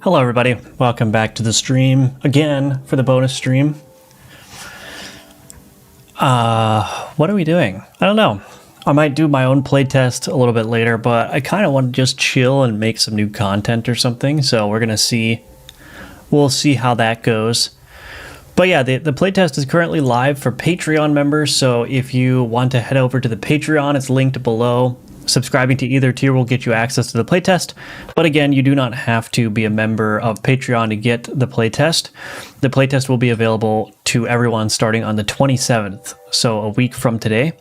Hello everybody, welcome back to the stream again for the bonus stream. What are we doing? I don't know. I might do my own playtest a little bit later, but I kind of want to just chill and make some new content or something, so we're gonna see. We'll see how that goes. But yeah, the playtest is currently live for Patreon members, so if you want to head over to the Patreon, it's linked below. Subscribing to either tier will get you access to the playtest, but again, you do not have to be a member of Patreon to get the playtest. The playtest will be available to everyone starting on the 27th, so a week from today.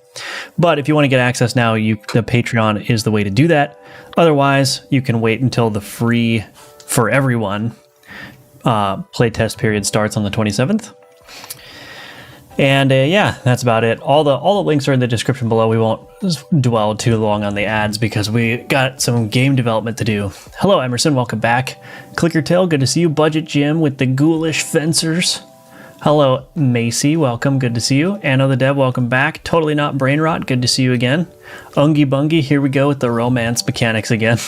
But if you want to get access now, the Patreon is the way to do that. Otherwise, you can wait until the free for everyone playtest period starts on the 27th. And yeah, that's about it. All the links are in the description below. We won't dwell too long on the ads because we got some game development to do. Hello, Emerson. Welcome back. Clickertail, good to see you. Budget Jim with the ghoulish fencers. Hello, Macy. Welcome. Good to see you. Anno the Dev, welcome back. Totally not brain rot. Good to see you again. Ungy Bungy, here we go with the romance mechanics again.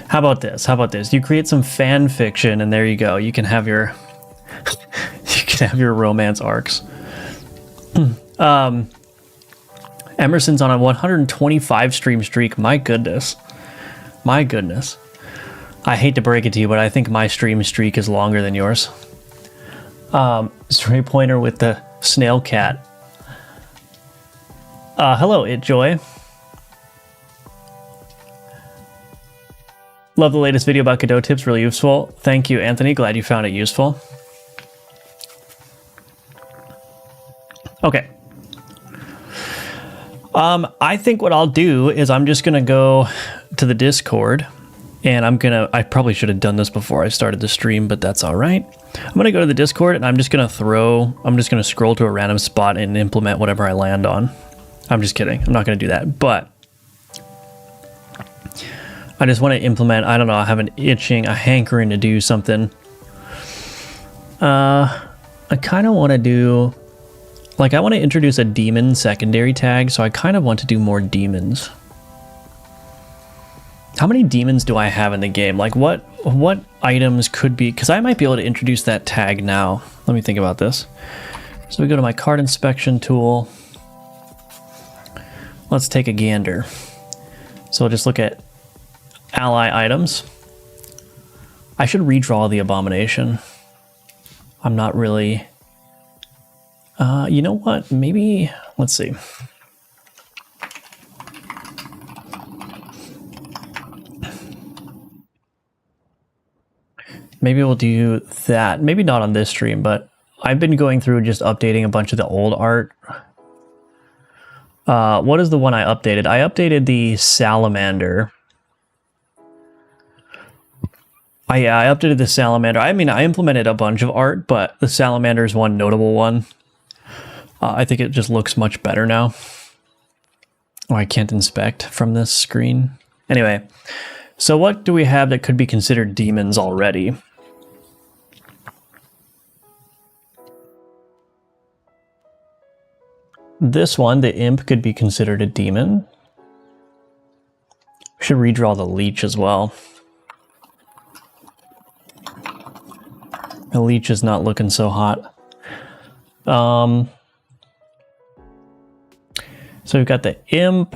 How about this? How about this? You create some fan fiction, and there you go. You can have your romance arcs. Emerson's on a 125 stream streak. My goodness. My goodness. I hate to break it to you, but I think my stream streak is longer than yours. Stray Pointer with the snail cat. Hello, Joy. Love the latest video about Godot tips. Really useful. Thank you, Anthony. Glad you found it useful. Okay. I think what I'll do is I'm just going to go to the Discord, and I probably should have done this before I started the stream, but that's all right. I'm going to go to the Discord, and I'm just going to scroll to a random spot and implement whatever I land on. I'm just kidding. I'm not going to do that, but I just want to implement, I don't know, I have a hankering to do something. I kind of want to do, I want to introduce a demon secondary tag, so I kind of want to do more demons. How many demons do I have in the game? What items could be, because I might be able to introduce that tag now. Let me think about this. So we go to my card inspection tool. Let's take a gander. So I'll just look at ally items. I should redraw the abomination. I'm not really... you know what? Maybe, let's see. Maybe we'll do that. Maybe not on this stream, but I've been going through just updating a bunch of the old art. What is the one I updated? I updated the salamander. I updated the salamander. I mean, I implemented a bunch of art, but the salamander is one notable one. I think it just looks much better now. Oh, I can't inspect from this screen. Anyway, so what do we have that could be considered demons already? This one, the imp, could be considered a demon. We should redraw the leech as well. The leech is not looking so hot. So we've got the imp.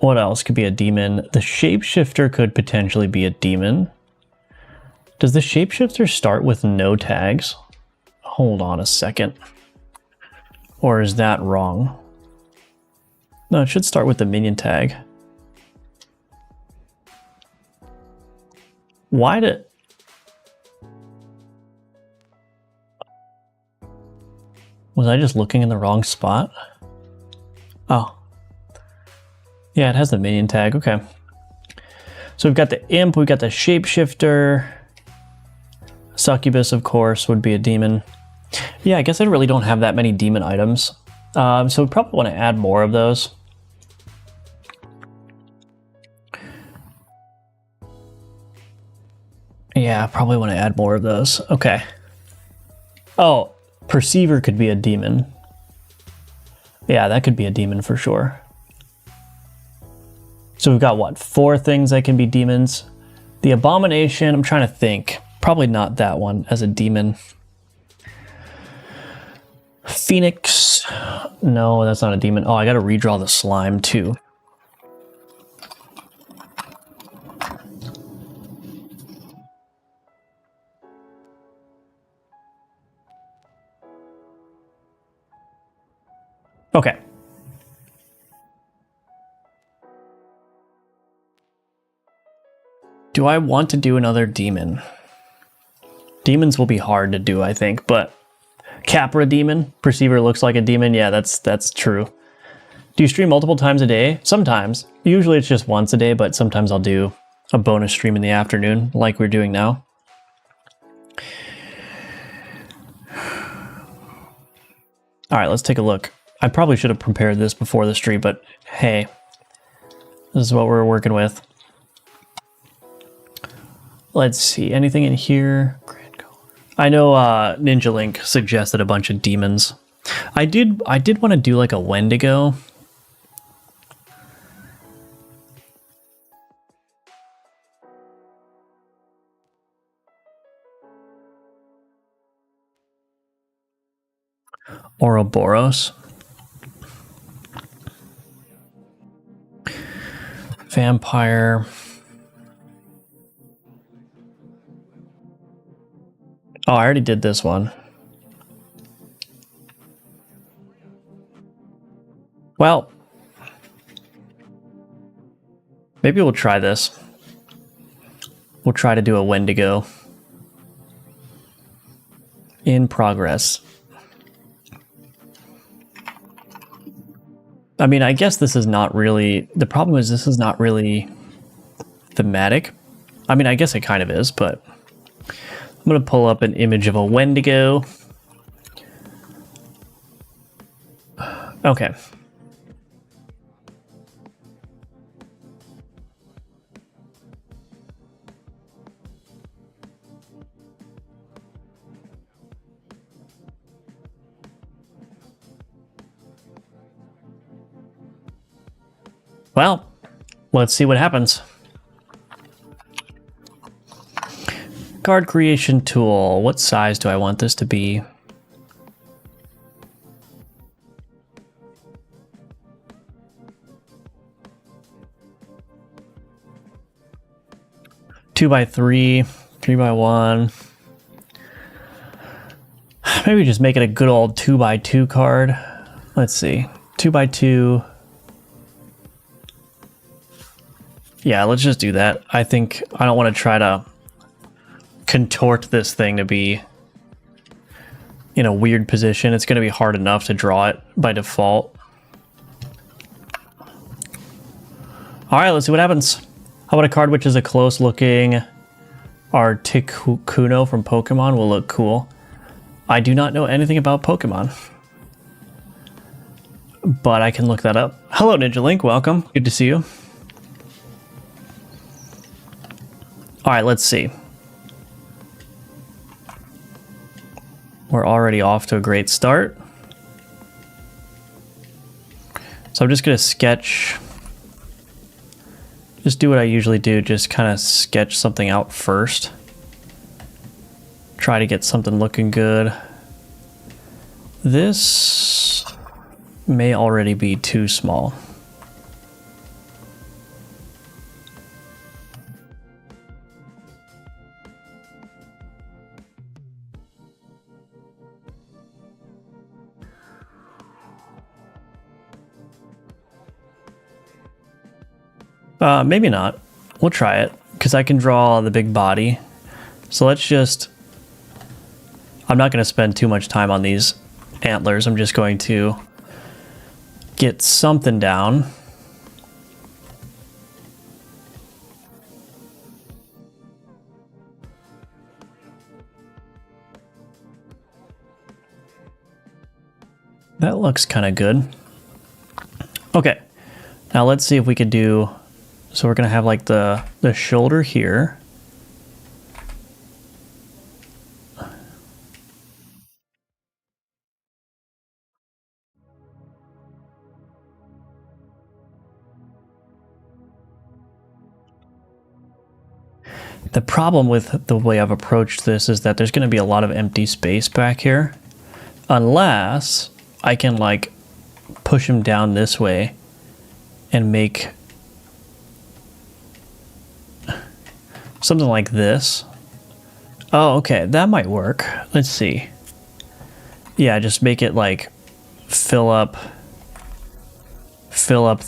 What else could be a demon? The shapeshifter could potentially be a demon. Does the shapeshifter start with no tags? Hold on a second. Or is that wrong? No, it should start with the minion tag. Why did... Was I just looking in the wrong spot? Oh. Yeah, it has the minion tag. Okay. So we've got the imp, we've got the shapeshifter. Succubus, of course, would be a demon. Yeah, I guess I really don't have that many demon items. So we probably want to add more of those. Yeah, probably want to add more of those. Okay. Oh, Perceiver could be a demon. Yeah, that could be a demon for sure. So we've got, what, 4 things that can be demons? The Abomination, I'm trying to think. Probably not that one as a demon. Phoenix. No, that's not a demon. Oh, I gotta redraw the slime too. Okay. Do I want to do another demon? Demons will be hard to do, I think, but Capra demon, perceiver looks like a demon. Yeah, that's true. Do you stream multiple times a day? Sometimes. Usually it's just once a day, but sometimes I'll do a bonus stream in the afternoon like we're doing now. All right, let's take a look. I probably should have prepared this before the stream, but hey, this is what we're working with. Let's see, anything in here? I know Ninja Link suggested a bunch of demons. I did want to do like a Wendigo. Ouroboros. Vampire. Oh, I already did this one. Well, maybe we'll try this. We'll try to do a Wendigo. In progress. I mean, I guess this is not really... The problem is this is not really thematic. I mean, I guess it kind of is, but... I'm going to pull up an image of a Wendigo. Okay. Well, let's see what happens. Card creation tool. What size do I want this to be? Two by three, 3x1. Maybe just make it a good old 2x2 card. Let's see. 2x2. Yeah, let's just do that. I think I don't want to try to contort this thing to be in a weird position. It's going to be hard enough to draw it by default. All right, let's see what happens. How about a card which is a close-looking Articuno from Pokemon will look cool. I do not know anything about Pokemon, but I can look that up. Hello, Ninja Link. Welcome. Good to see you. All right, let's see. We're already off to a great start. So I'm just going to sketch. Just do what I usually do. Just kind of sketch something out first. Try to get something looking good. This may already be too small. Maybe not. We'll try it, because I can draw the big body. So let's just... I'm not going to spend too much time on these antlers. I'm just going to get something down. That looks kind of good. Okay. Now let's see if we could do... So we're going to have like the shoulder here. The problem with the way I've approached this is that there's going to be a lot of empty space back here. Unless I can like push him down this way and make something like this. Oh, okay, that might work. Let's see. Yeah, just make it like fill up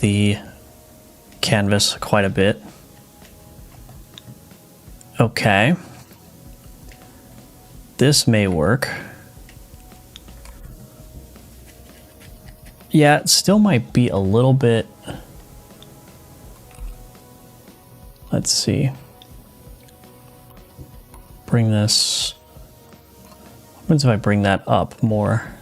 the canvas quite a bit. Okay. This may work. Yeah, it still might be a little bit. Let's see. Bring this. What happens if I bring that up more?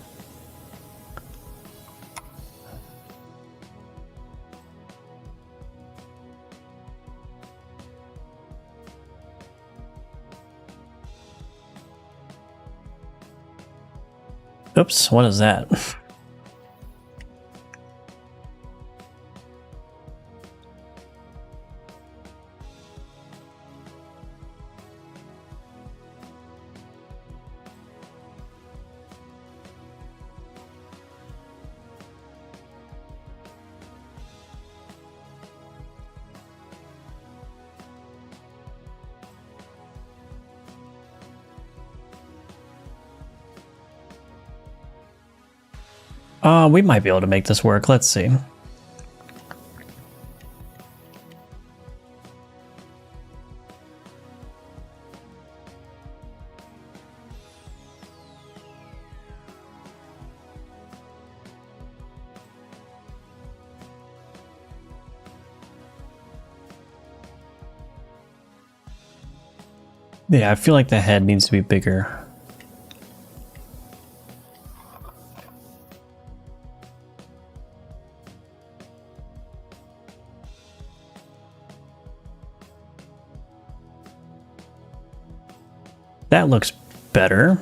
Oops, what is that? We might be able to make this work. Let's see. Yeah, I feel like the head needs to be bigger. That looks better.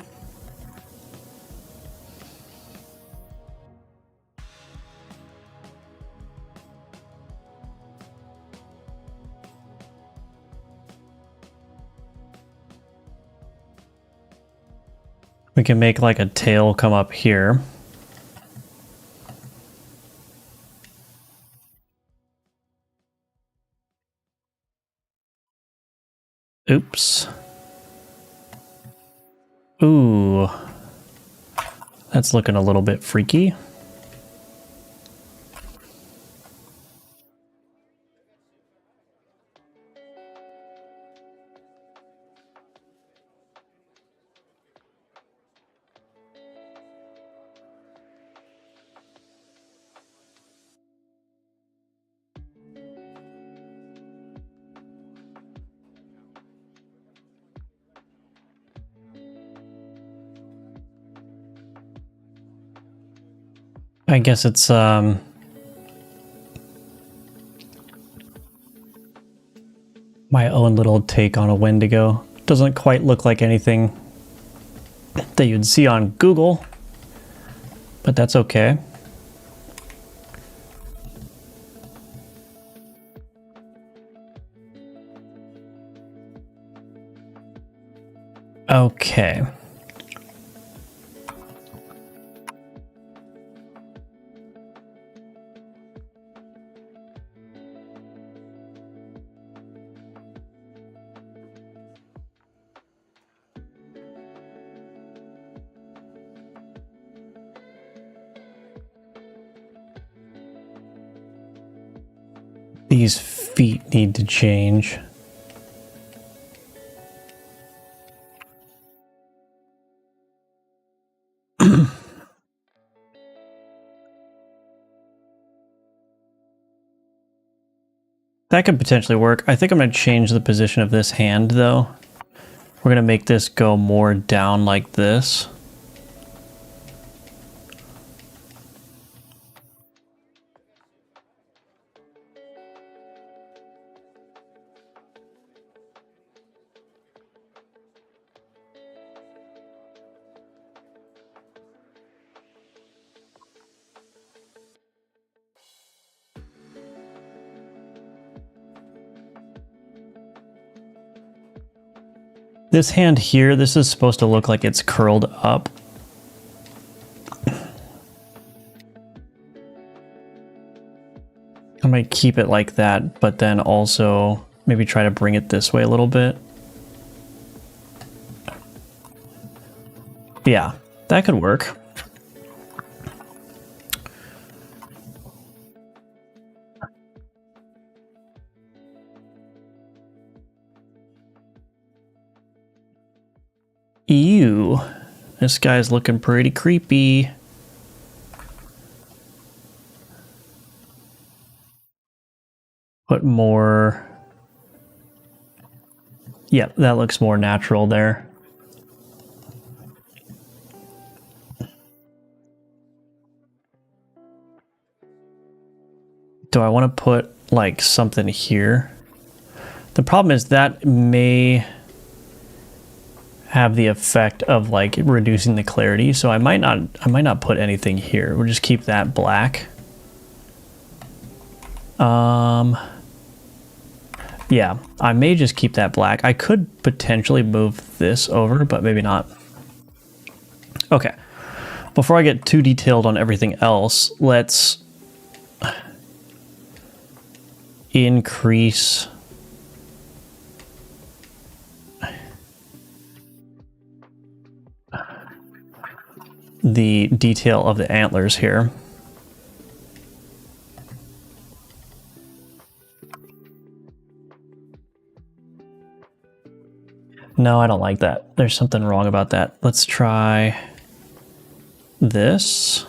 We can make like a tail come up here. Oops. Ooh. That's looking a little bit freaky. I guess it's my own little take on a Wendigo. Doesn't quite look like anything that you'd see on Google, but that's okay. Okay. These feet need to change. That could potentially work. I think I'm going to change the position of this hand, though. We're going to make this go more down like this. This hand here, this is supposed to look like it's curled up. I might keep it like that, but then also maybe try to bring it this way a little bit. Yeah, that could work. Ew, this guy's looking pretty creepy. Put more. Yep, that looks more natural there. Do I want to put like something here? The problem is that may have the effect of like reducing the clarity, so I might not put anything here. We'll just keep that black. Yeah, I may just keep that black. I could potentially move this over, but maybe not. Okay, before I get too detailed on everything else, let's increase the detail of the antlers here. No, I don't like that. There's something wrong about that. Let's try this.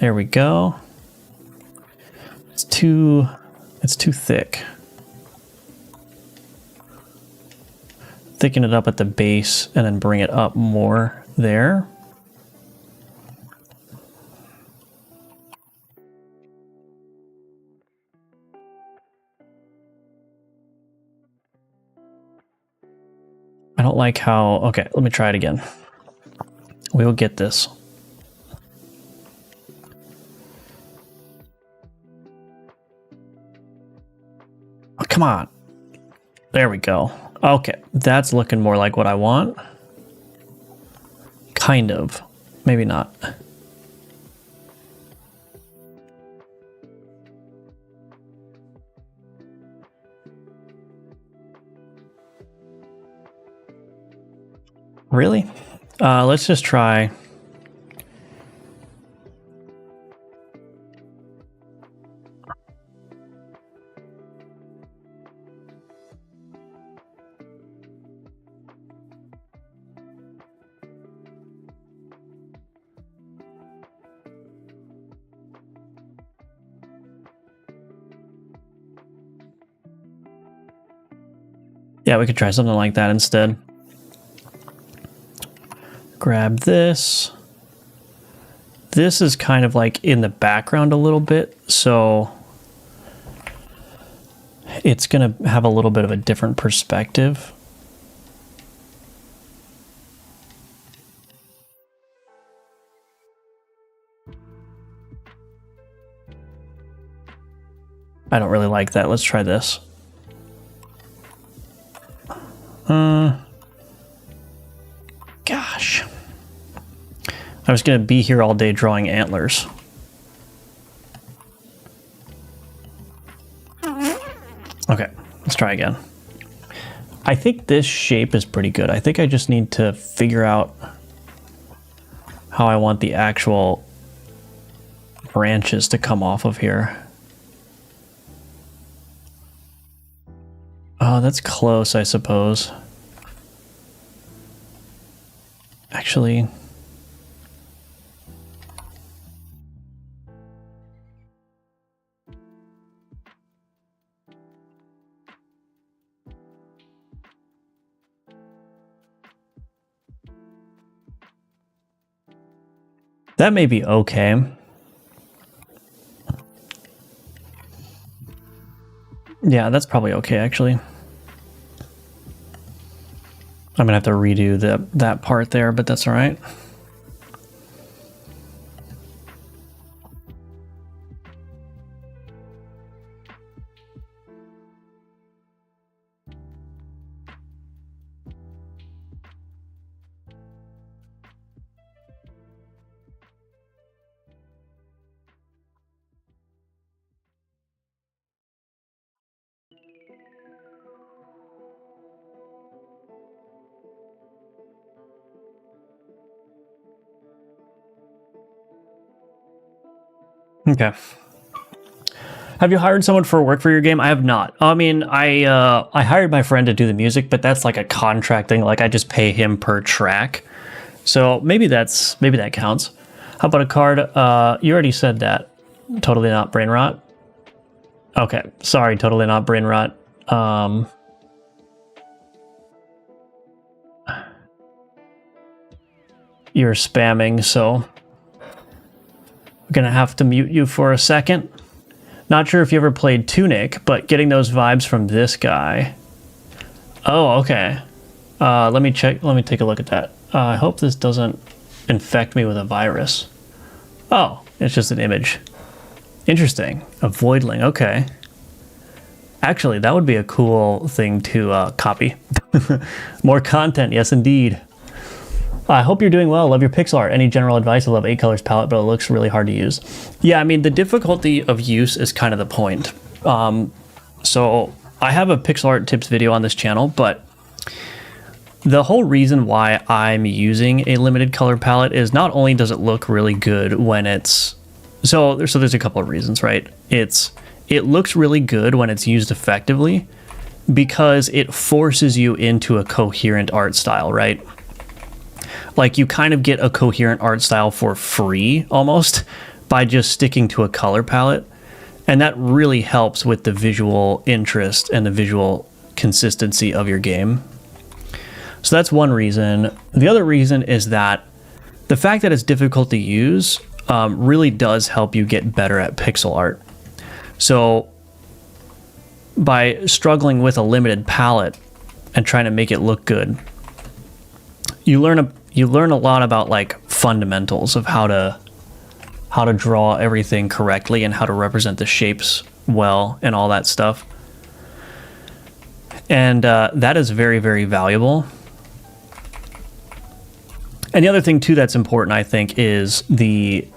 There we go. It's too thick. Thicken it up at the base and then bring it up more there. I don't like how, okay, let me try it again. We will get this. Oh, come on. There we go. Okay, that's looking more like what I want. Kind of. Maybe not. Really? Let's just try. Yeah, we could try something like that instead. Grab this. This is kind of like in the background a little bit, so it's going to have a little bit of a different perspective. I don't really like that. Let's try this. Gosh. I was going to be here all day drawing antlers. Okay, let's try again. I think this shape is pretty good. I think I just need to figure out how I want the actual branches to come off of here. Oh, that's close, I suppose. Actually, that may be okay. Yeah, that's probably okay, actually. I'm gonna have to redo that part there, but that's all right. Okay. Have you hired someone for work for your game? I have not. I mean, I hired my friend to do the music, but that's like a contract thing. Like I just pay him per track. So maybe that counts. How about a card? You already said that. Totally not brain rot. Okay, sorry, totally not brain rot. You're spamming, so I'm gonna have to mute you for a second. Not sure if you ever played Tunic, but getting those vibes from this guy. Oh, okay. Let me check. Let me take a look at that. I hope this doesn't infect me with a virus. Oh, it's just an image. Interesting. A voidling. Okay. Actually, that would be a cool thing to copy. More content. Yes, indeed. I hope you're doing well. Love your pixel art. Any general advice? I love 8 colors palette, but it looks really hard to use. Yeah, I mean, the difficulty of use is kind of the point. So I have a pixel art tips video on this channel, but the whole reason why I'm using a limited color palette is not only does it look really good when it's... So there's a couple of reasons, right? It looks really good when it's used effectively because it forces you into a coherent art style, right? Like you kind of get a coherent art style for free almost by just sticking to a color palette. And that really helps with the visual interest and the visual consistency of your game. So that's one reason. The other reason is that the fact that it's difficult to use really does help you get better at pixel art. So by struggling with a limited palette and trying to make it look good, you learn a lot about like fundamentals of how to draw everything correctly and how to represent the shapes well and all that stuff. And that is very, very valuable. And the other thing too that's important, I think, is the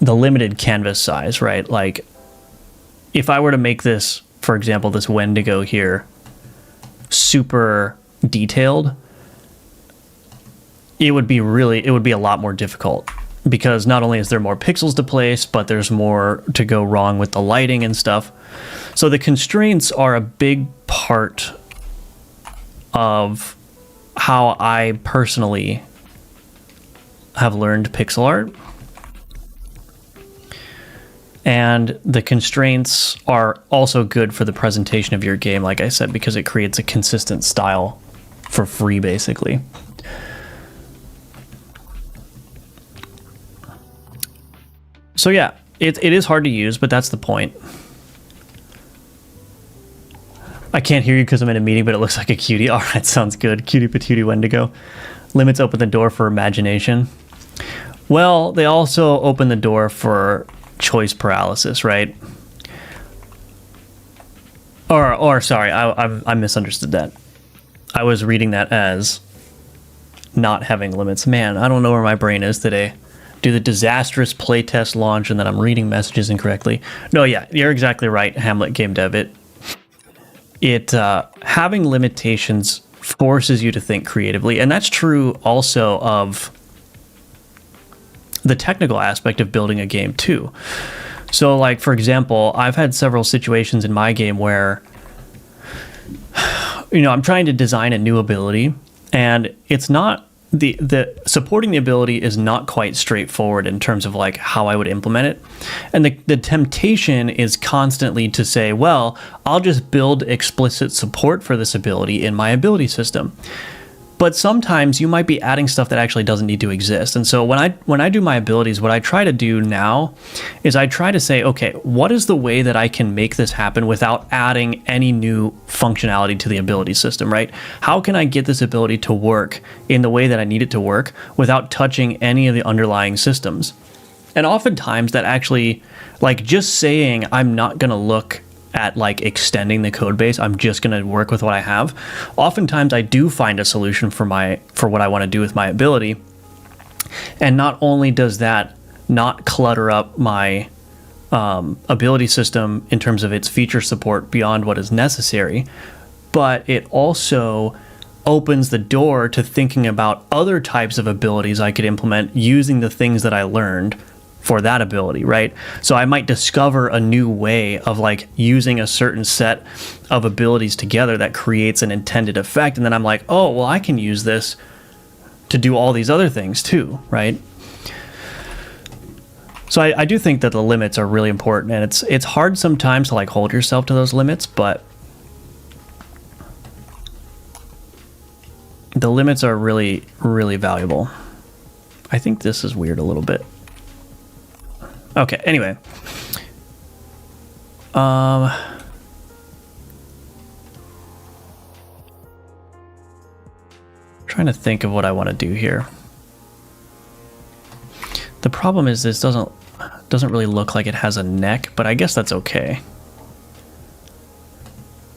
limited canvas size, right? Like if I were to make this, for example, this Wendigo here, super detailed, it would be a lot more difficult because not only is there more pixels to place, but there's more to go wrong with the lighting and stuff. So the constraints are a big part of how I personally have learned pixel art. And the constraints are also good for the presentation of your game, like I said, because it creates a consistent style for free, basically. So yeah, it is hard to use, but that's the point. I can't hear you because I'm in a meeting, but it looks like a cutie. All right, sounds good. Cutie patootie Wendigo. Limits open the door for imagination. Well, they also open the door for choice paralysis, right? Or sorry, I misunderstood that. I was reading that as not having limits. Man, I don't know where my brain is today. Do the disastrous playtest launch and then I'm reading messages incorrectly. No, yeah, you're exactly right, Hamlet Game Dev. It having limitations forces you to think creatively, and that's true also of the technical aspect of building a game too. So like, for example, I've had several situations in my game where, I'm trying to design a new ability and it's not, the supporting the ability is not quite straightforward in terms of like how I would implement it. And the temptation is constantly to say, well, I'll just build explicit support for this ability in my ability system. But sometimes you might be adding stuff that actually doesn't need to exist. And so when I do my abilities, what I try to do now is I try to say, okay, what is the way that I can make this happen without adding any new functionality to the ability system, right? How can I get this ability to work in the way that I need it to work without touching any of the underlying systems? And oftentimes that actually, like just saying I'm not going to look at like extending the code base, I'm just going to work with what I have. Oftentimes I do find a solution for what I want to do with my ability. And not only does that not clutter up my ability system in terms of its feature support beyond what is necessary, but it also opens the door to thinking about other types of abilities I could implement using the things that I learned for that ability, right? So I might discover a new way of like using a certain set of abilities together that creates an intended effect, and then I'm like, oh, well, I can use this to do all these other things too, right? So I do think that the limits are really important, and it's hard sometimes to like hold yourself to those limits, but the limits are really, really valuable. I think this is weird a little bit. Okay, anyway. Trying to think of what I want to do here. The problem is this doesn't really look like it has a neck, but I guess that's okay.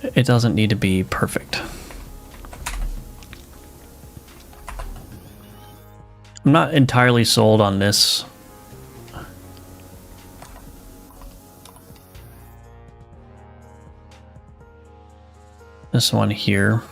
It doesn't need to be perfect. I'm not entirely sold on this. This one here.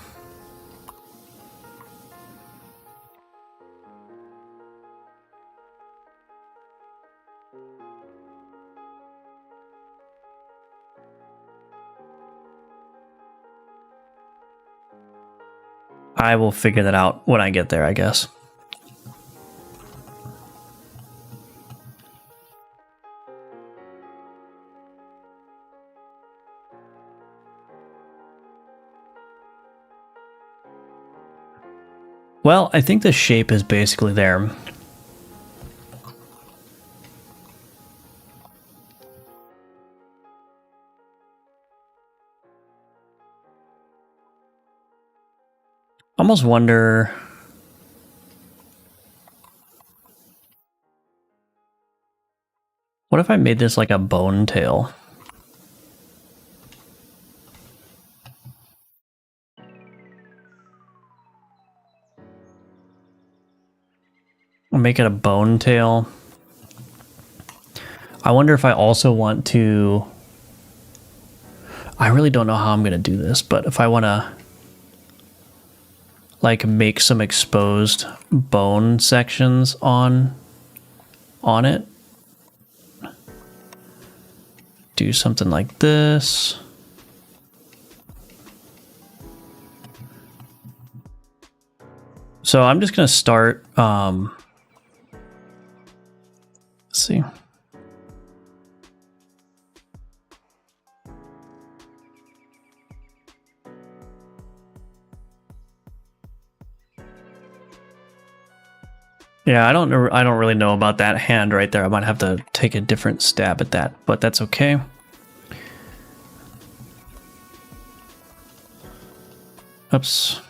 I will figure that out when I get there, I guess. Well, I think the shape is basically there. Almost wonder... What if I made this like a bone tail? I'll make it a bone tail. I wonder if I also want to... I really don't know how I'm going to do this, but if I want to like make some exposed bone sections on it. Do something like this. So I'm just going to start, let's see. Yeah, I don't really know about that hand right there. I might have to take a different stab at that, but that's okay. Oops.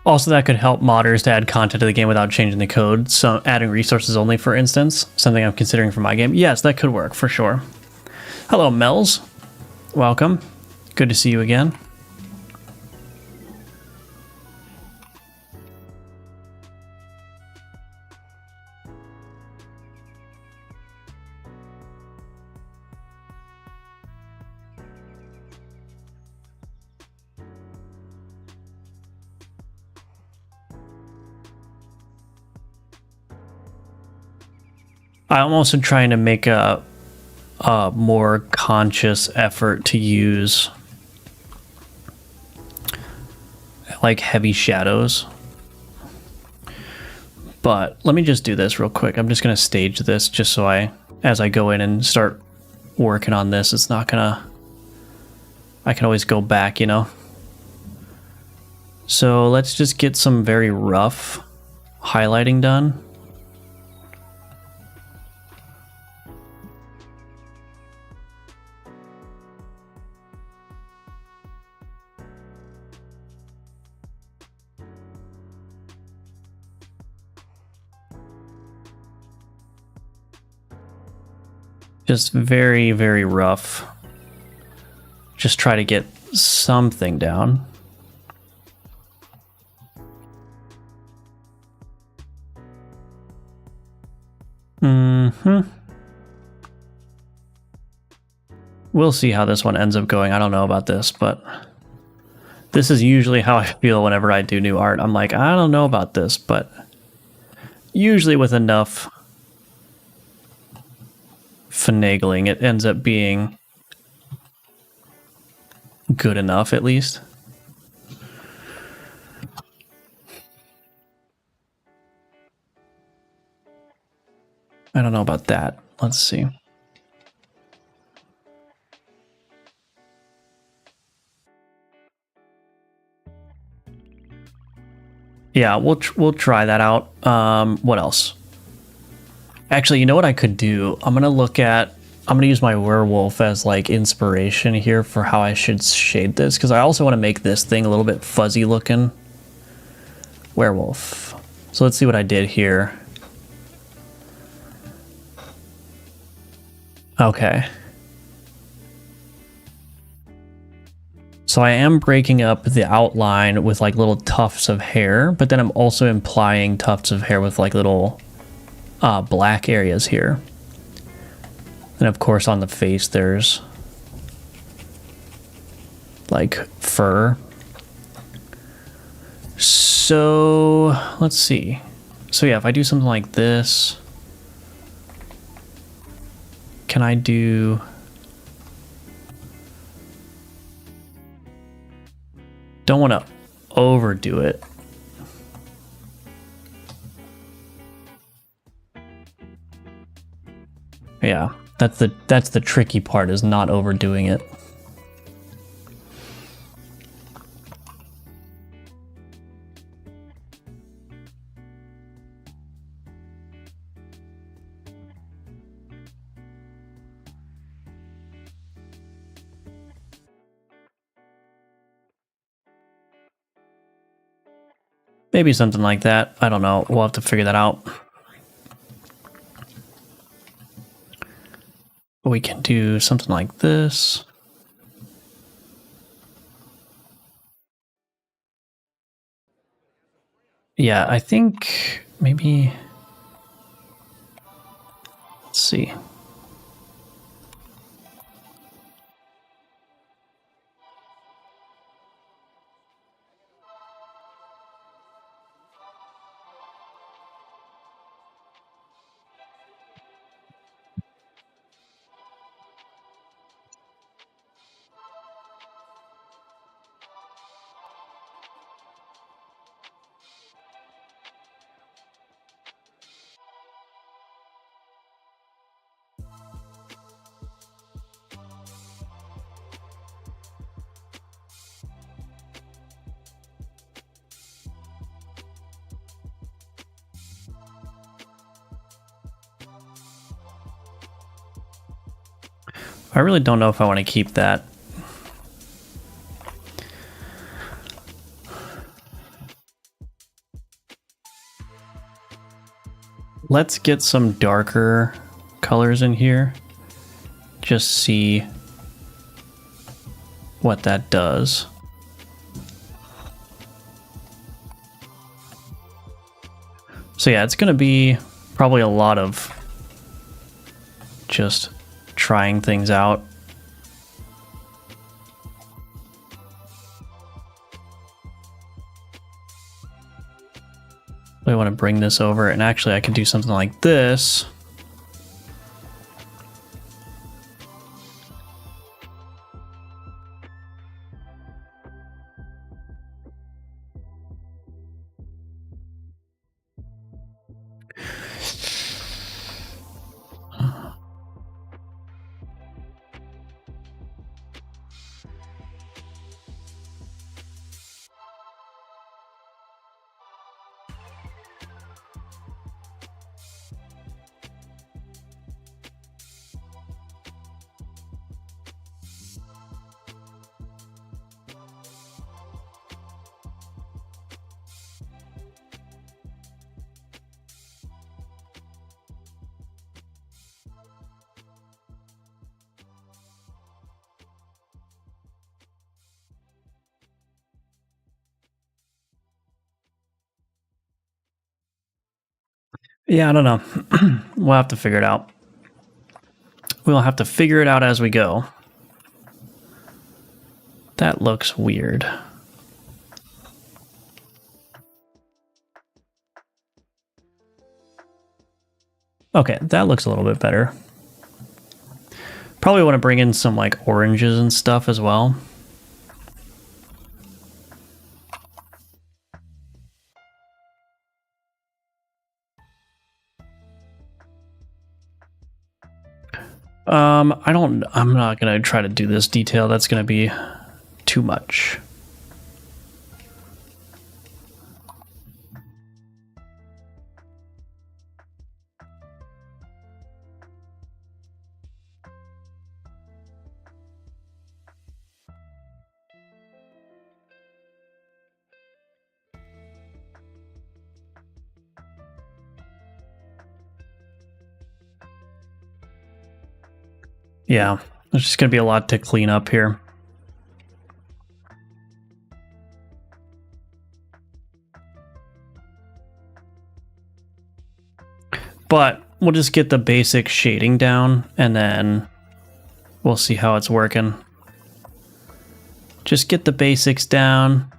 Also, that could help modders to add content to the game without changing the code. So adding resources only, for instance, something I'm considering for my game. Yes, that could work for sure. Hello, Mel's. Welcome. Good to see you again. I'm also trying to make a more conscious effort to use like heavy shadows. But let me just do this real quick. I'm just going to stage this just so as I go in and start working on this, it's not gonna, I can always go back, you know. So let's just get some very rough highlighting done. Just very, very rough. Just try to get something down. We'll see how this one ends up going. I don't know about this, but This is usually how I feel whenever I do new art. I'm like, I don't know about this, but usually with enough finagling, it ends up being good enough, at least. I don't know about that. Let's see. Yeah, we'll try that out. What else? Actually, you know what I could do? I'm gonna use my werewolf as like inspiration here for how I should shade this, because I also want to make this thing a little bit fuzzy looking. Werewolf. So let's see what I did here. Okay. So I am breaking up the outline with like little tufts of hair, but then I'm also implying tufts of hair with like little black areas here. And of course on the face there's like fur. So let's see. So yeah, if I do something like this, can I do... Don't want to overdo it. Yeah, that's the tricky part, is not overdoing it. Maybe something like that. I don't know. We'll have to figure that out. We can do something like this. Yeah, I think maybe... Let's see. I really don't know if I want to keep that. Let's get some darker colors in here. Just see what that does. So yeah, it's gonna be probably a lot of just trying things out. I want to bring this over, and actually I can do something like this. Yeah, I don't know. We'll have to figure it out. We'll have to figure it out as we go. That looks weird. Okay, that looks a little bit better. Probably want to bring in some like oranges and stuff as well. I'm not gonna try to do this detail. That's gonna be too much. Yeah, there's just gonna be a lot to clean up here. But we'll just get the basic shading down and then we'll see how it's working. Just get the basics down.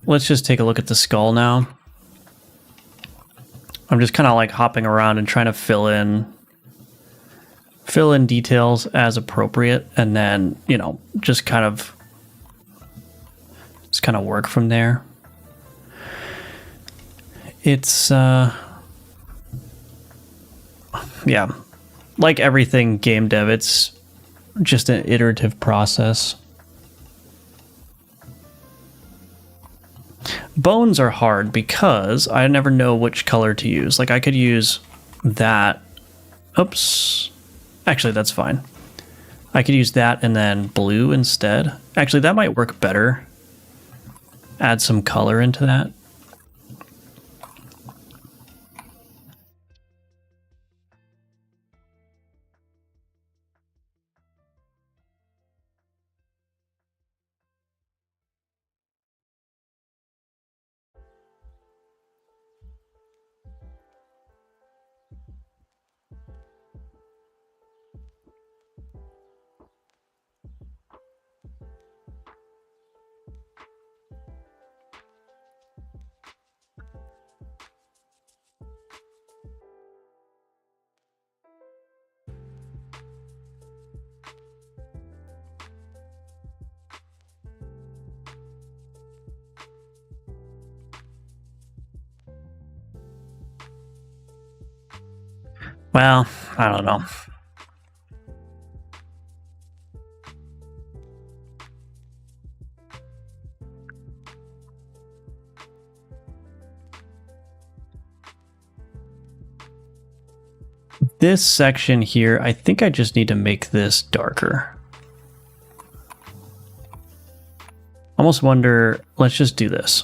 Let's just take a look at the skull now. I'm just kind of like hopping around and trying to fill in details as appropriate, and then, you know, just kind of work from there. It's yeah, like everything game dev, it's just an iterative process. Bones are hard because I never know which color to use. Like I could use that. Oops. Actually, that's fine. I could use that and then blue instead. Actually, that might work better. Add some color into that. Well, I don't know. This section here, I think I just need to make this darker. Almost wonder, let's just do this.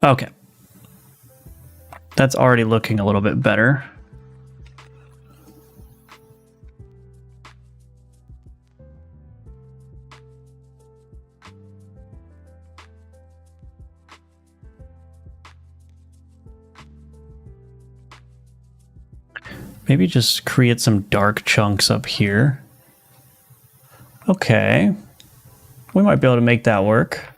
Okay. That's already looking a little bit better. Maybe just create some dark chunks up here. Okay. We might be able to make that work.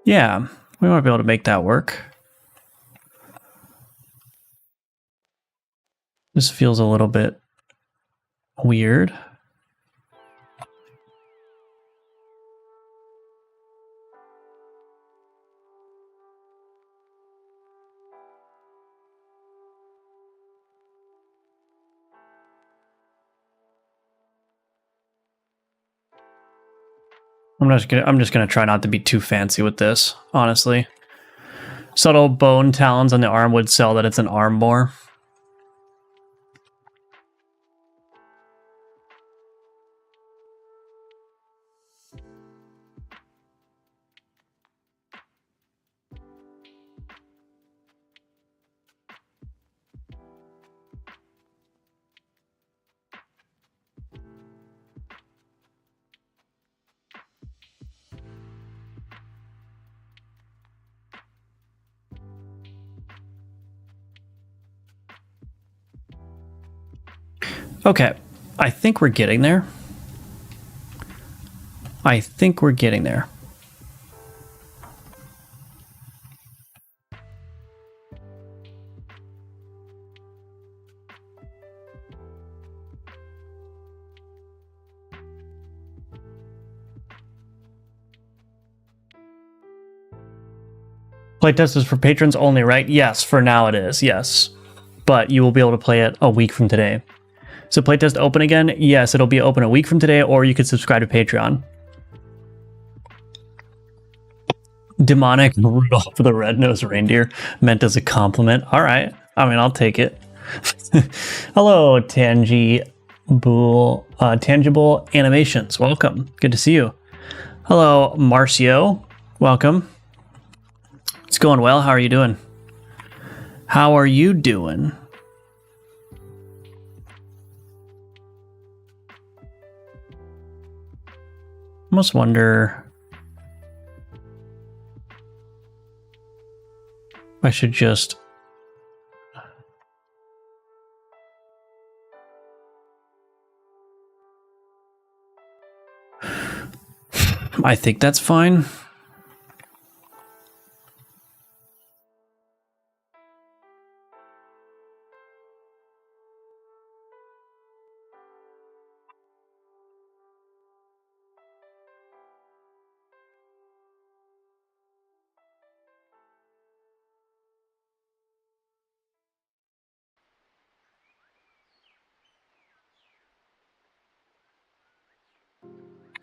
Yeah, we might be able to make that work. This feels a little bit weird. I'm just gonna try not to be too fancy with this, honestly. Subtle bone talons on the arm would sell that it's an arm more. Okay, I think we're getting there. I think we're getting there. Playtest is for patrons only, right? Yes, for now it is, yes. But you will be able to play it a week from today. So playtest open again? Yes, it'll be open a week from today, or you could subscribe to Patreon. Demonic Rudolph the Red-Nosed Reindeer meant as a compliment. All right. I mean, I'll take it. Hello, Tangible Animations. Welcome. Good to see you. Hello, Marcio. Welcome. It's going well. How are you doing? How are you doing? Almost wonder I should just I think that's fine.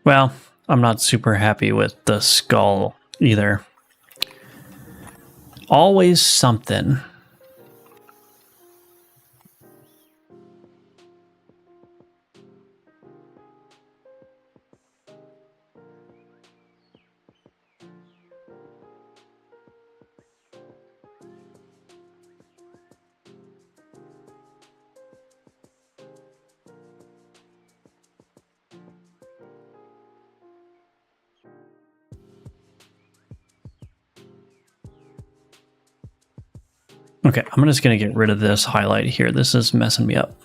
Well, I'm not super happy with the skull either. Always something. Okay, I'm just going to get rid of this highlight here. This is messing me up.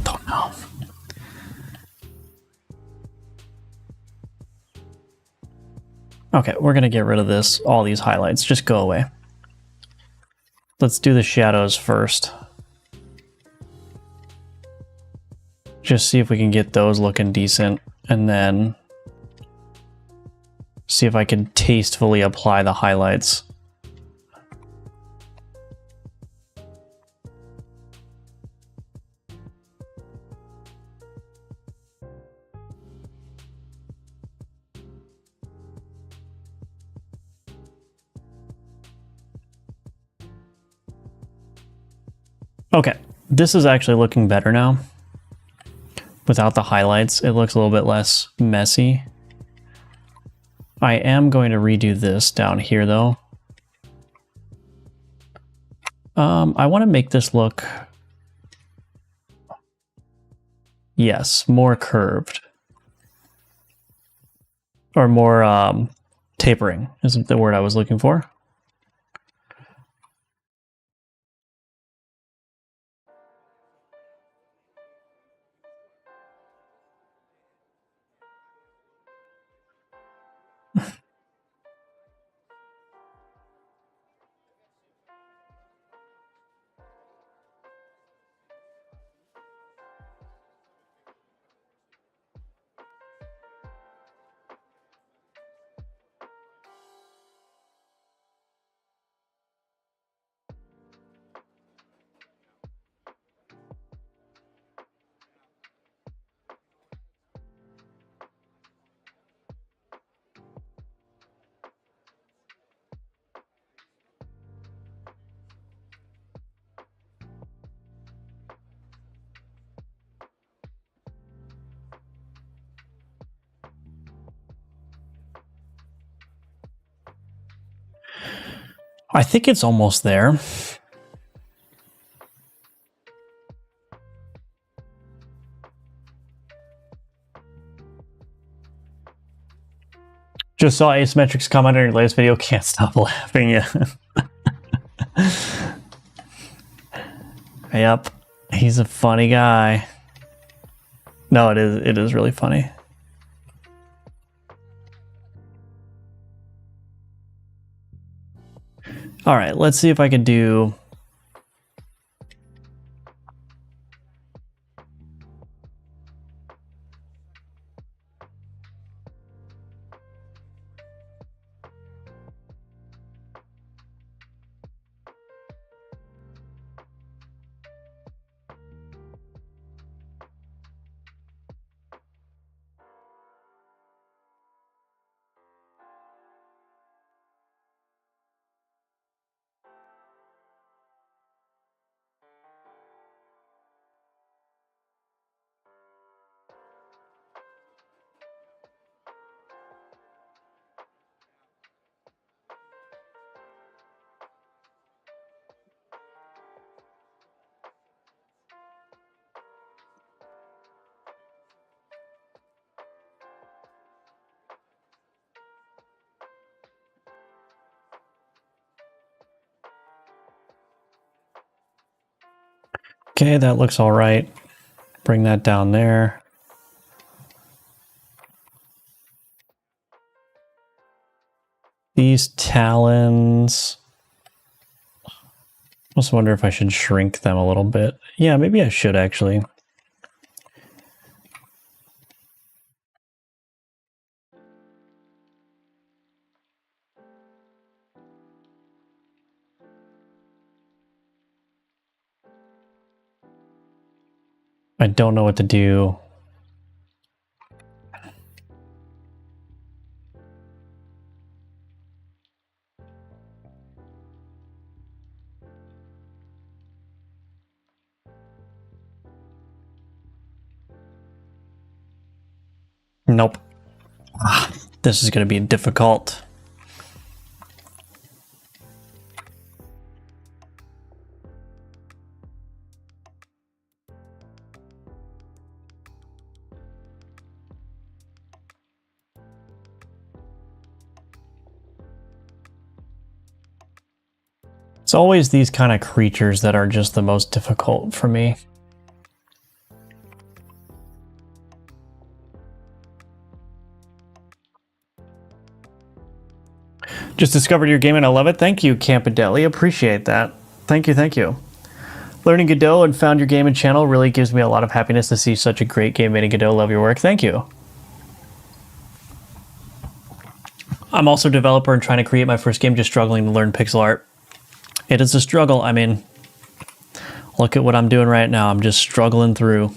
Don't know. Okay, we're going to get rid of this. All these highlights just go away. Let's do the shadows first. Just see if we can get those looking decent, and then see if I can tastefully apply the highlights. Okay, this is actually looking better now. Without the highlights, it looks a little bit less messy. I am going to redo this down here though. I want to make this look, yes, more curved. Or more tapering isn't the word I was looking for. I think it's almost there. Just saw Asymmetric's comment on your latest video. Can't stop laughing. Yeah. Yep. He's a funny guy. No, it is really funny. All right, let's see if I can do... Okay, that looks all right. Bring that down there. These talons... I just wonder if I should shrink them a little bit. Yeah, maybe I should actually. I don't know what to do. Nope. This is going to be difficult. It's always these kind of creatures that are just the most difficult for me. Just discovered your game and I love it. Thank you, Campidelli. Appreciate that. Thank you, thank you. Learning Godot and found your game and channel really gives me a lot of happiness to see such a great game made in Godot. Love your work. Thank you. I'm also a developer and trying to create my first game, just struggling to learn pixel art. It is a struggle. I mean, look at what I'm doing right now. I'm just struggling through.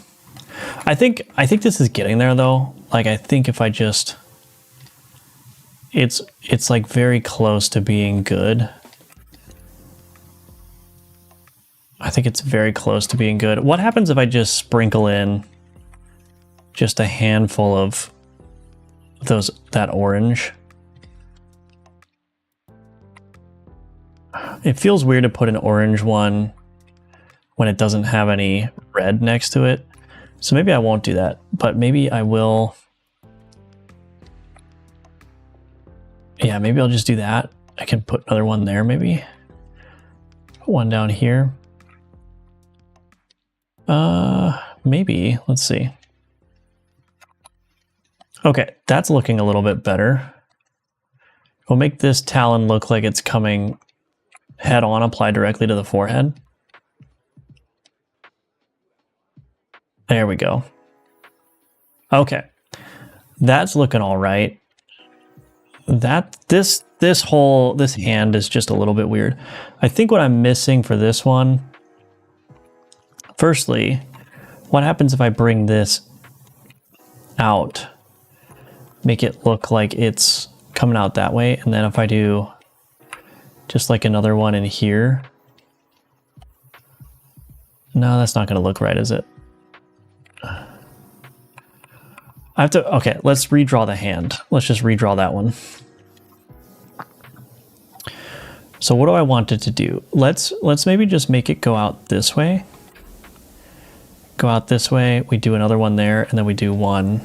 I think this is getting there though. Like, I think if I just, it's like very close to being good. I think it's very close to being good. What happens if I just sprinkle in just a handful of that orange? It feels weird to put an orange one when it doesn't have any red next to it. So maybe I won't do that, but maybe I will. Yeah, maybe I'll just do that. I can put another one there maybe. Put one down here. Maybe, let's see. Okay, that's looking a little bit better. We'll make this talon look like it's coming head on, applied directly to the forehead. There we go. Okay, that's looking all right. This hand is just a little bit weird. I think what I'm missing for this one, firstly, what happens if I bring this out, make it look like it's coming out that way, and then if I do just like another one in here, no, that's not going to look right, is it? I have to, okay, let's redraw the hand. Let's just redraw that one. So what do I want it to do? Let's maybe just make it go out this way. Go out this way. We do another one there, and then we do one.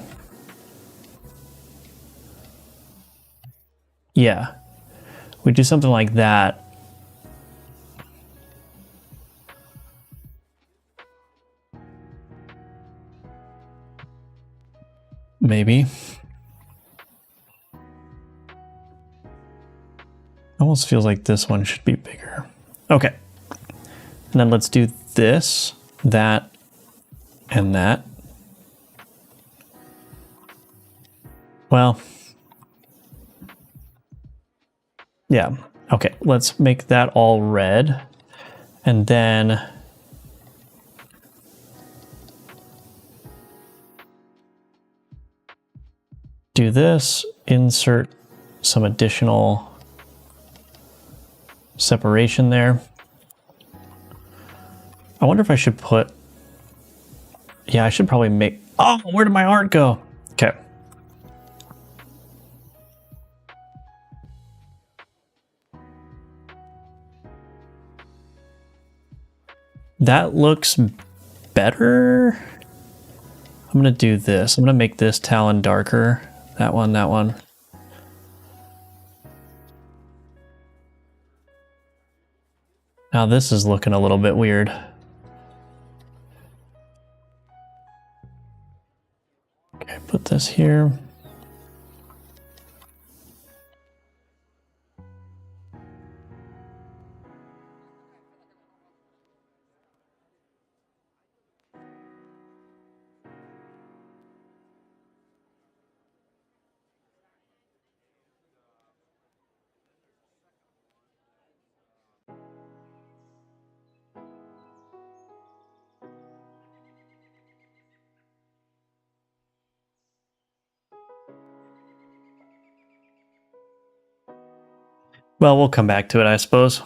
Yeah. We do something like that. Maybe. Almost feels like this one should be bigger. Okay. And then let's do this, that, and that. Well, yeah. Okay, let's make that all red. And then do this, insert some additional separation there. I wonder if I should put, yeah, I should probably make, oh, where did my art go? Okay. That looks better. I'm gonna do this. I'm gonna make this talon darker. That one, that one. Now this is looking a little bit weird. Okay, put this here. Well, we'll come back to it, I suppose.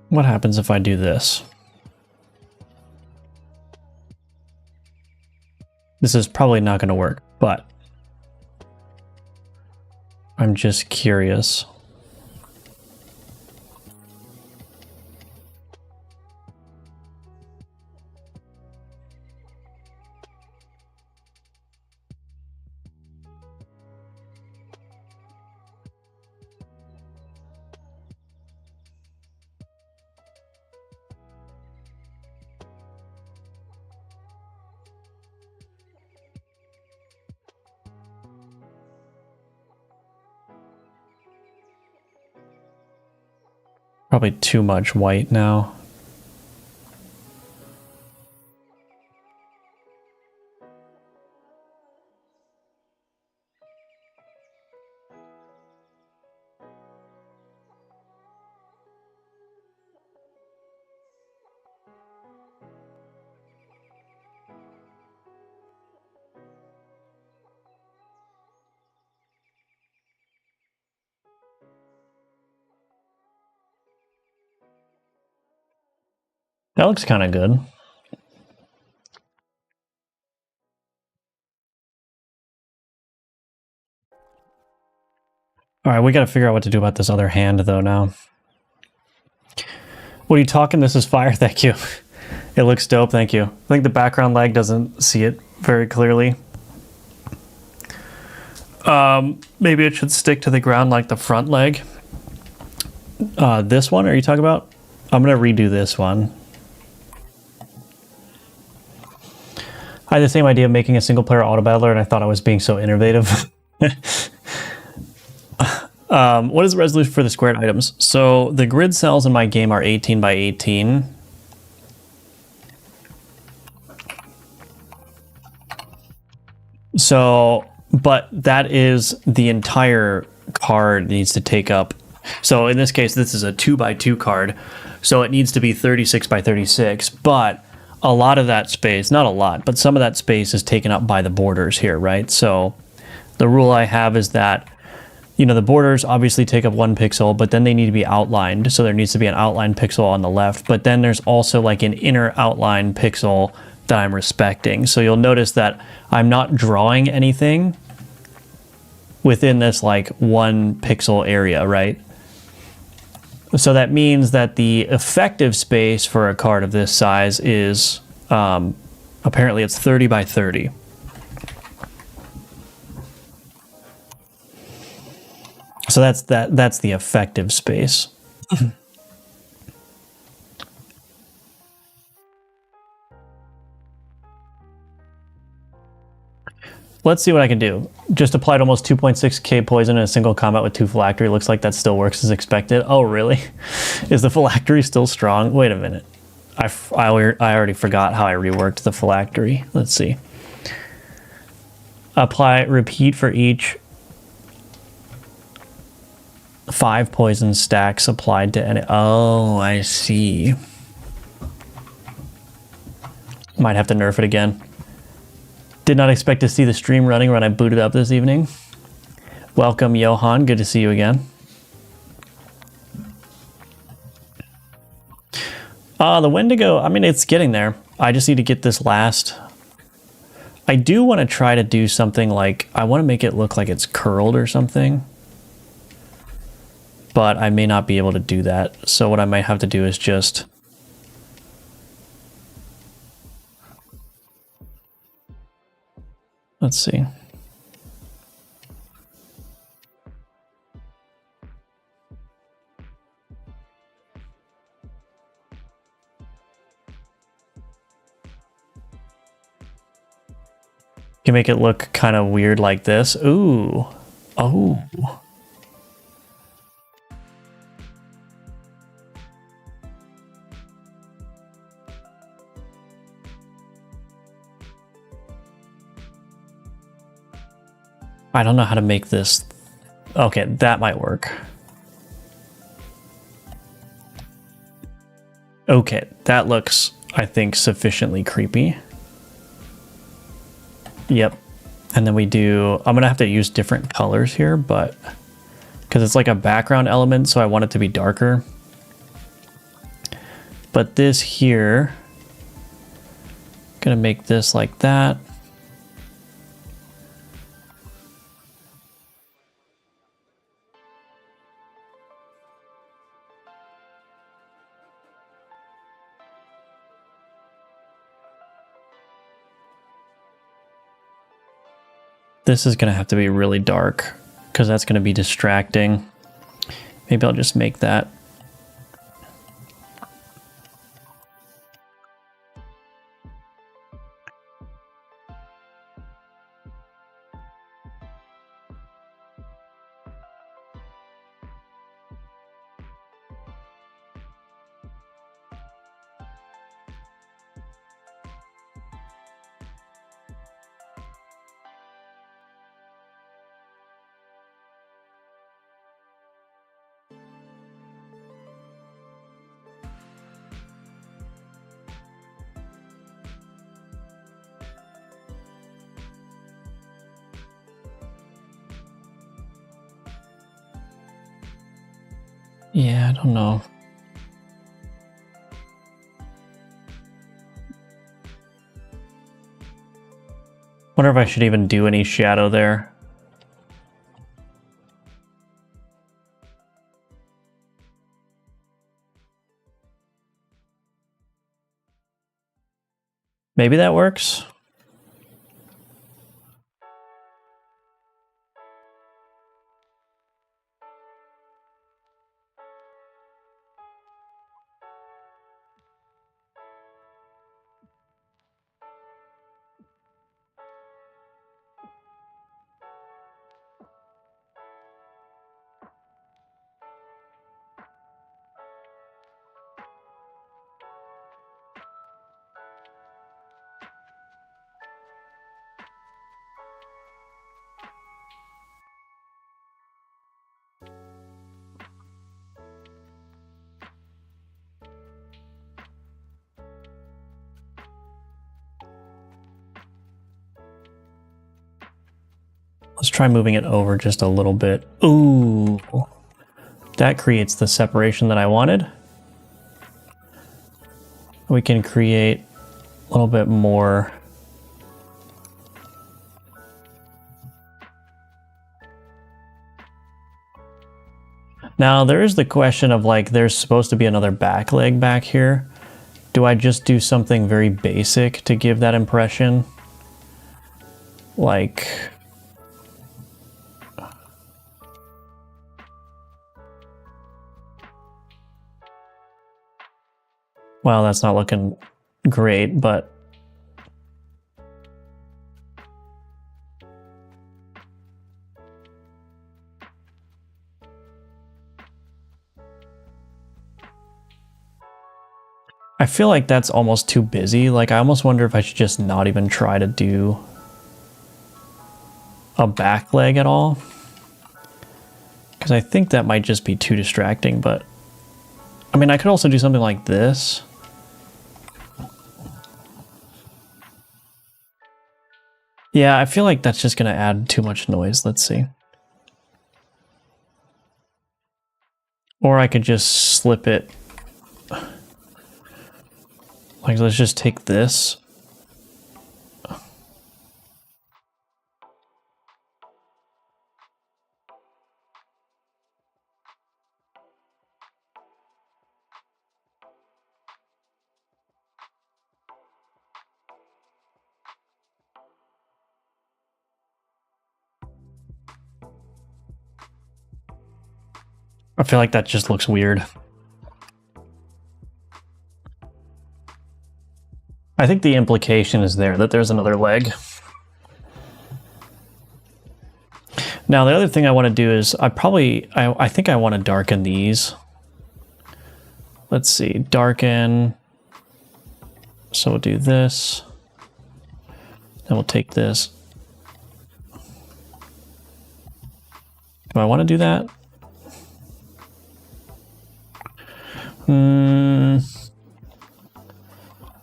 What happens if I do this? This is probably not going to work, but I'm just curious. Probably too much white now. That looks kind of good. All right, we got to figure out what to do about this other hand, though, now. What are you talking? This is fire. Thank you. It looks dope. Thank you. I think the background lag doesn't see it very clearly. Maybe it should stick to the ground like the front leg. This one, are you talking about? I'm going to redo this one. I had the same idea of making a single player auto battler, and I thought I was being so innovative. What is the resolution for the squared items? So the grid cells in my game are 18 by 18. So, but that is the entire card needs to take up. So in this case, this is a 2 by 2 card. So it needs to be 36 by 36, but a lot of that space, not a lot, but some of that space is taken up by the borders here, right? So the rule I have is that, you know, the borders obviously take up 1 pixel, but then they need to be outlined. So there needs to be an outline pixel on the left, but then there's also like an inner outline pixel that I'm respecting. So you'll notice that I'm not drawing anything within this like 1 pixel area, right? So that means that the effective space for a card of this size is, apparently it's 30 by 30. So that's the effective space. Let's see what I can do. Just applied almost 2.6k poison in a single combat with 2 phylactery. Looks like that still works as expected. Oh, really? Is the phylactery still strong? Wait a minute. I already forgot how I reworked the phylactery. Let's see. Apply, repeat for each 5 poison stacks applied to any. Oh, I see. Might have to nerf it again. Did not expect to see the stream running when I booted up this evening. Welcome, Johan. Good to see you again. The Wendigo, I mean, it's getting there. I just need to get this last. I do want to try to do something like, I want to make it look like it's curled or something. But I may not be able to do that. So what I might have to do is just... Let's see. Can make it look kind of weird like this. Ooh. Oh. I don't know how to make this. Okay, that might work. Okay, that looks, I think, sufficiently creepy. Yep. And then we do, I'm gonna have to use different colors here, but because it's like a background element, so I want it to be darker. But this here, gonna make this like that. This is going to have to be really dark because that's going to be distracting. Maybe I'll just make that. Yeah, I don't know. Wonder if I should even do any shadow there. Maybe that works. Let's try moving it over just a little bit. Ooh, that creates the separation that I wanted. We can create a little bit more. Now there is the question of like, there's supposed to be another back leg back here. Do I just do something very basic to give that impression? Like, well, that's not looking great, but I feel like that's almost too busy. Like, I almost wonder if I should just not even try to do a back leg at all. Because I think that might just be too distracting, but I mean, I could also do something like this. Yeah, I feel like that's just going to add too much noise. Let's see. Or I could just slip it. Like, let's just take this. I feel like that just looks weird. I think the implication is there that there's another leg. Now, the other thing I want to do is I think I want to darken these. Let's see, darken. So we'll do this. Then we'll take this. Do I want to do that?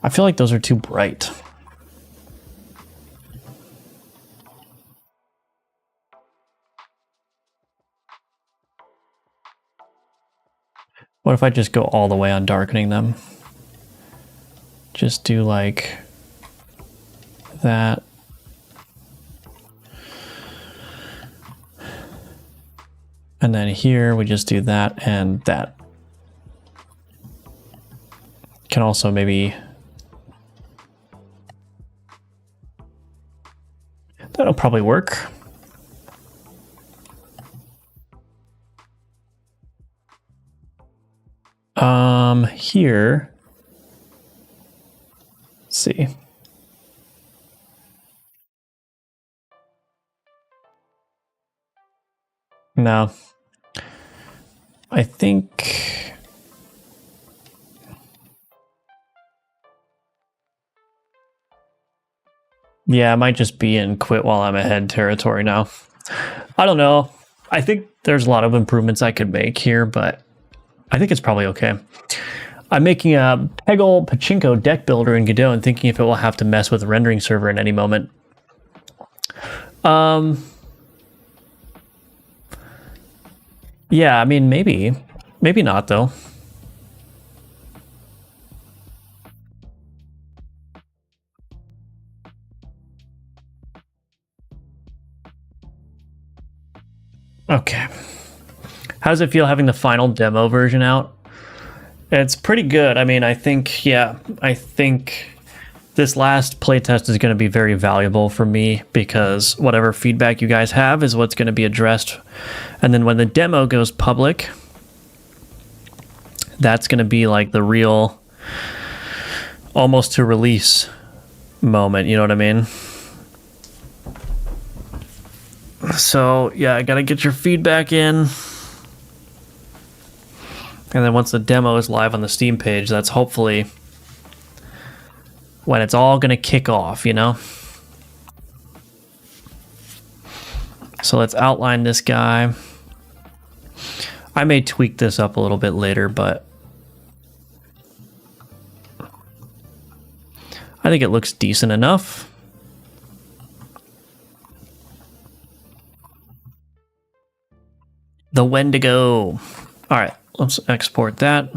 I feel like those are too bright. What if I just go all the way on darkening them? Just do like that. And then here we just do that and that. Can also maybe... That'll probably work. Here, let's see. No, I think yeah, I might just be in quit while I'm ahead territory now. I don't know. I think there's a lot of improvements I could make here, but I think it's probably okay. I'm making a Peggle Pachinko deck builder in Godot and thinking if it will have to mess with the rendering server at any moment. Yeah, I mean, maybe. Maybe not, though. Okay. How does it feel having the final demo version out? It's pretty good. I mean, I think this last playtest is going to be very valuable for me because whatever feedback you guys have is what's going to be addressed. And then when the demo goes public, that's going to be like the real almost to release moment. You know what I mean? So yeah, I got to get your feedback in. And then once the demo is live on the Steam page, that's hopefully when it's all going to kick off, you know? So let's outline this guy. I may tweak this up a little bit later, but I think it looks decent enough. The Wendigo. All right, let's export that.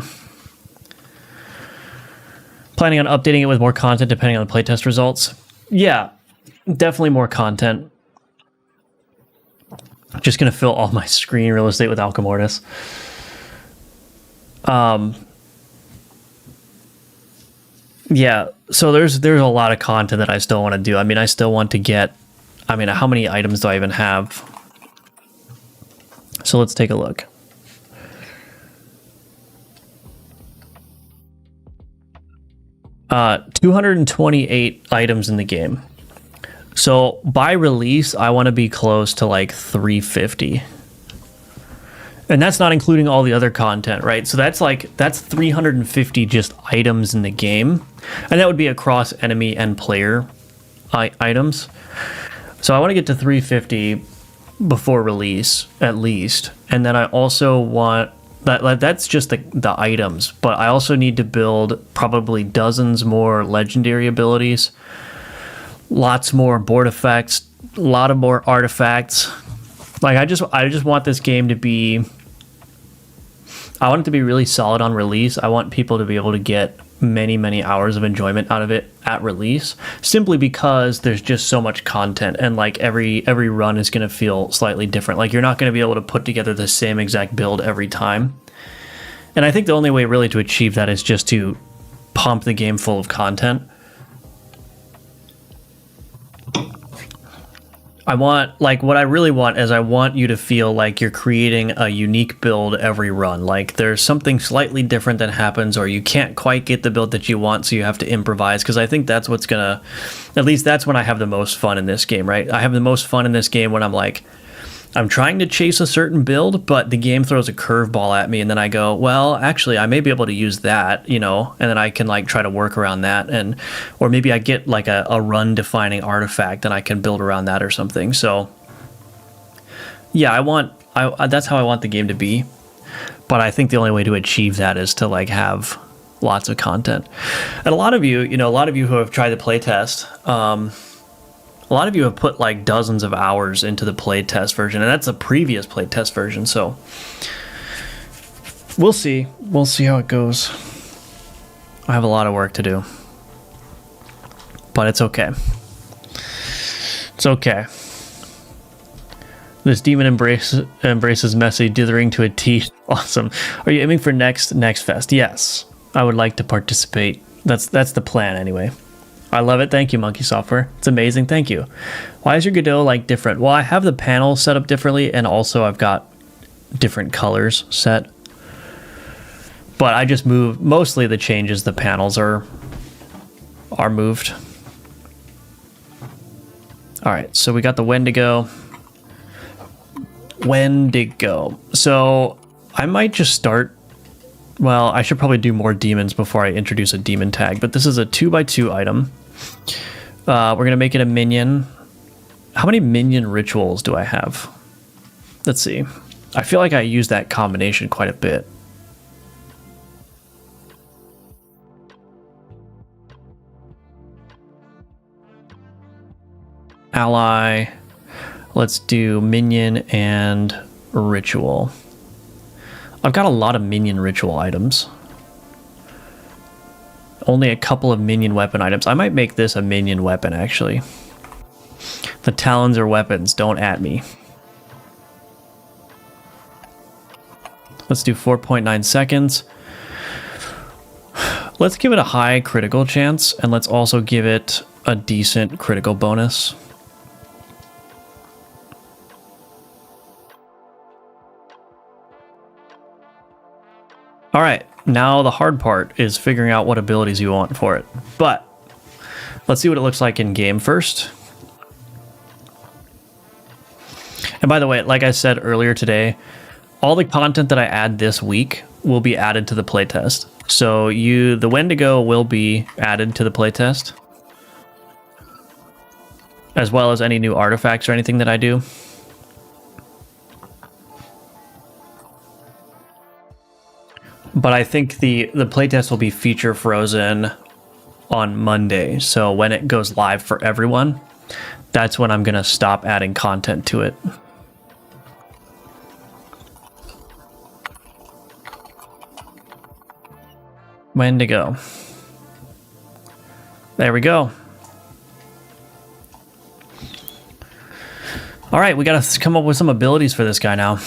Planning on updating it with more content depending on the playtest results. Yeah, definitely more content. I'm just gonna fill all my screen real estate with Alchemortis. Yeah, so there's a lot of content that I still want to do. I mean, I still want to get, I mean, how many items do I even have? So let's take a look. Uh, 228 items in the game. So by release, I want to be close to like 350. And that's not including all the other content, right? So that's 350 just items in the game. And that would be across enemy and player items. So I want to get to 350 before release, at least. And then I also want, that's just the items. But I also need to build probably dozens more legendary abilities. Lots more board effects, a lot of more artifacts. Like I just want this game to be, I want it to be really solid on release. I want people to be able to get many hours of enjoyment out of it at release, simply because there's just so much content, and like every run is going to feel slightly different. Like you're not going to be able to put together the same exact build every time. And I think the only way really to achieve that is just to pump the game full of content. I want, like, what I really want is I want you to feel like you're creating a unique build every run. Like there's something slightly different that happens, or you can't quite get the build that you want, so you have to improvise. Because I think that's what's gonna, at least that's when I have the most fun in this game, right? I have the most fun in this game when I'm like, I'm trying to chase a certain build, but the game throws a curveball at me, and then I go, well, actually, I may be able to use that, you know, and then I can like try to work around that, and or maybe I get like a run-defining artifact, and I can build around that or something. So, yeah, that's how I want the game to be, but I think the only way to achieve that is to like have lots of content. And a lot of you who have tried the playtest, a lot of you have put like dozens of hours into the playtest version, and that's a previous playtest version, so we'll see. We'll see how it goes. I have a lot of work to do, but it's okay. It's okay. This demon embraces messy dithering to a T. Awesome. Are you aiming for next fest? Yes, I would like to participate. That's the plan anyway. I love it. Thank you, Monkey Software. It's amazing. Thank you. Why is your Godot like different? Well, I have the panel set up differently, and also I've got different colors set. But I just moved, mostly the changes, the panels are moved. All right, so we got the Wendigo. So I might just start. Well, I should probably do more demons before I introduce a demon tag, but this is a 2x2 item. We're going to make it a minion. How many minion rituals do I have? Let's see. I feel like I use that combination quite a bit. Ally. Let's do minion and ritual. I've got a lot of minion ritual items. Only a couple of minion weapon items. I might make this a minion weapon, actually. The talons are weapons. Don't at me. Let's do 4.9 seconds. Let's give it a high critical chance, and let's also give it a decent critical bonus. All right, now the hard part is figuring out what abilities you want for it. But let's see what it looks like in game first. And by the way, like I said earlier today, all the content that I add this week will be added to the playtest. So the Wendigo will be added to the playtest, as well as any new artifacts or anything that I do. But I think the playtest will be feature frozen on Monday. So when it goes live for everyone, that's when I'm going to stop adding content to it. Wendigo. There we go. All right, we got to come up with some abilities for this guy now.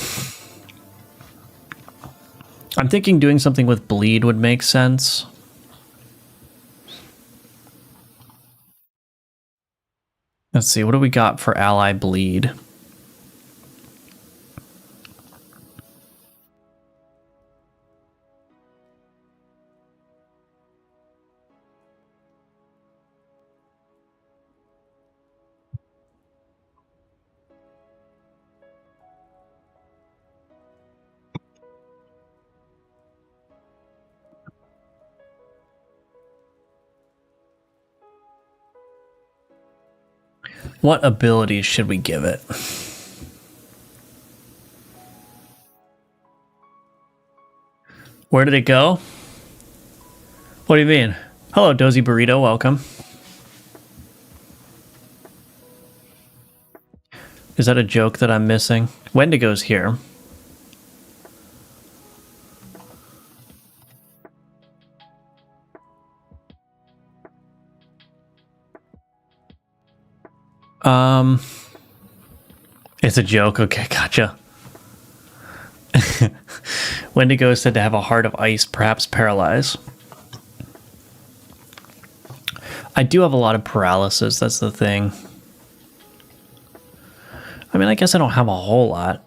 I'm thinking doing something with bleed would make sense. Let's see, what do we got for ally bleed? What abilities should we give it? Where did it go? What do you mean? Hello, Dozy Burrito, welcome. Is that a joke that I'm missing? Wendigo's here. It's a joke. Okay, gotcha. Wendigo is said to have a heart of ice, perhaps paralyzed. I do have a lot of paralysis, that's the thing. I mean, I guess I don't have a whole lot.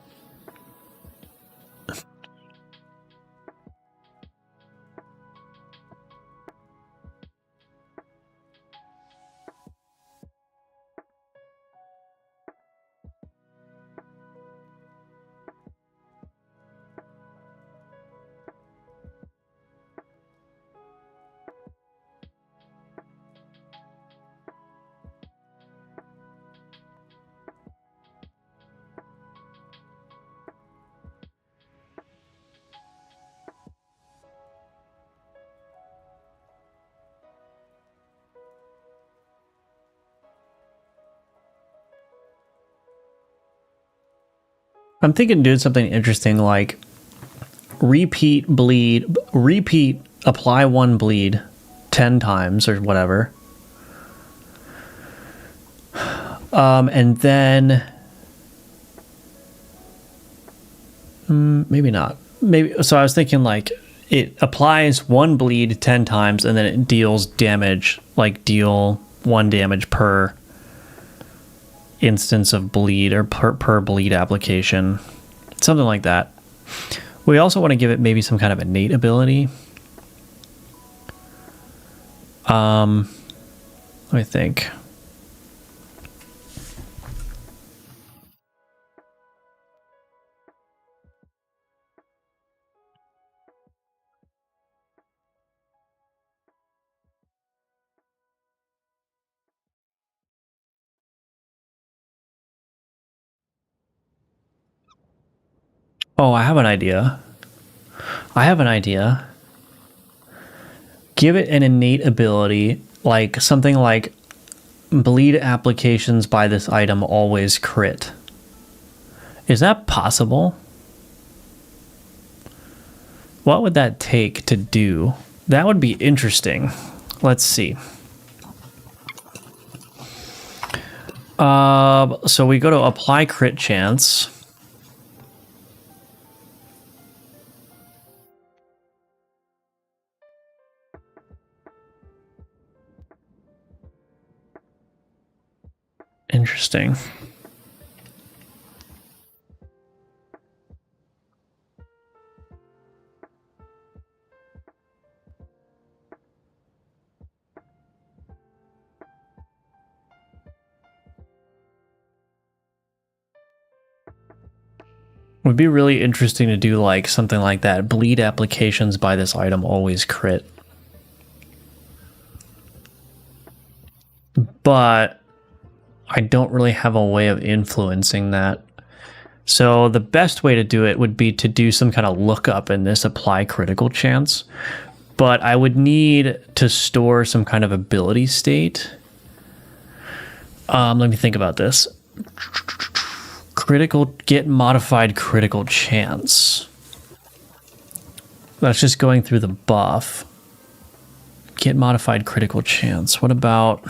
I'm thinking doing something interesting like repeat, apply one bleed 10 times or whatever. And then maybe not. Maybe so I was thinking like it applies one bleed 10 times and then it deals damage, like deal 1 damage per instance of bleed or per bleed application, something like that. We also want to give it maybe some kind of innate ability. Let me think. Oh, I have an idea. Give it an innate ability, like something like bleed applications by this item always crit. Is that possible? What would that take to do? That would be interesting. Let's see. So we go to apply crit chance. Interesting. Would be really interesting to do like something like that. Bleed applications by this item always crit. But I don't really have a way of influencing that. So the best way to do it would be to do some kind of lookup in this apply critical chance. But I would need to store some kind of ability state. Let me think about this. Critical, get modified critical chance. That's just going through the buff. Get modified critical chance. What about...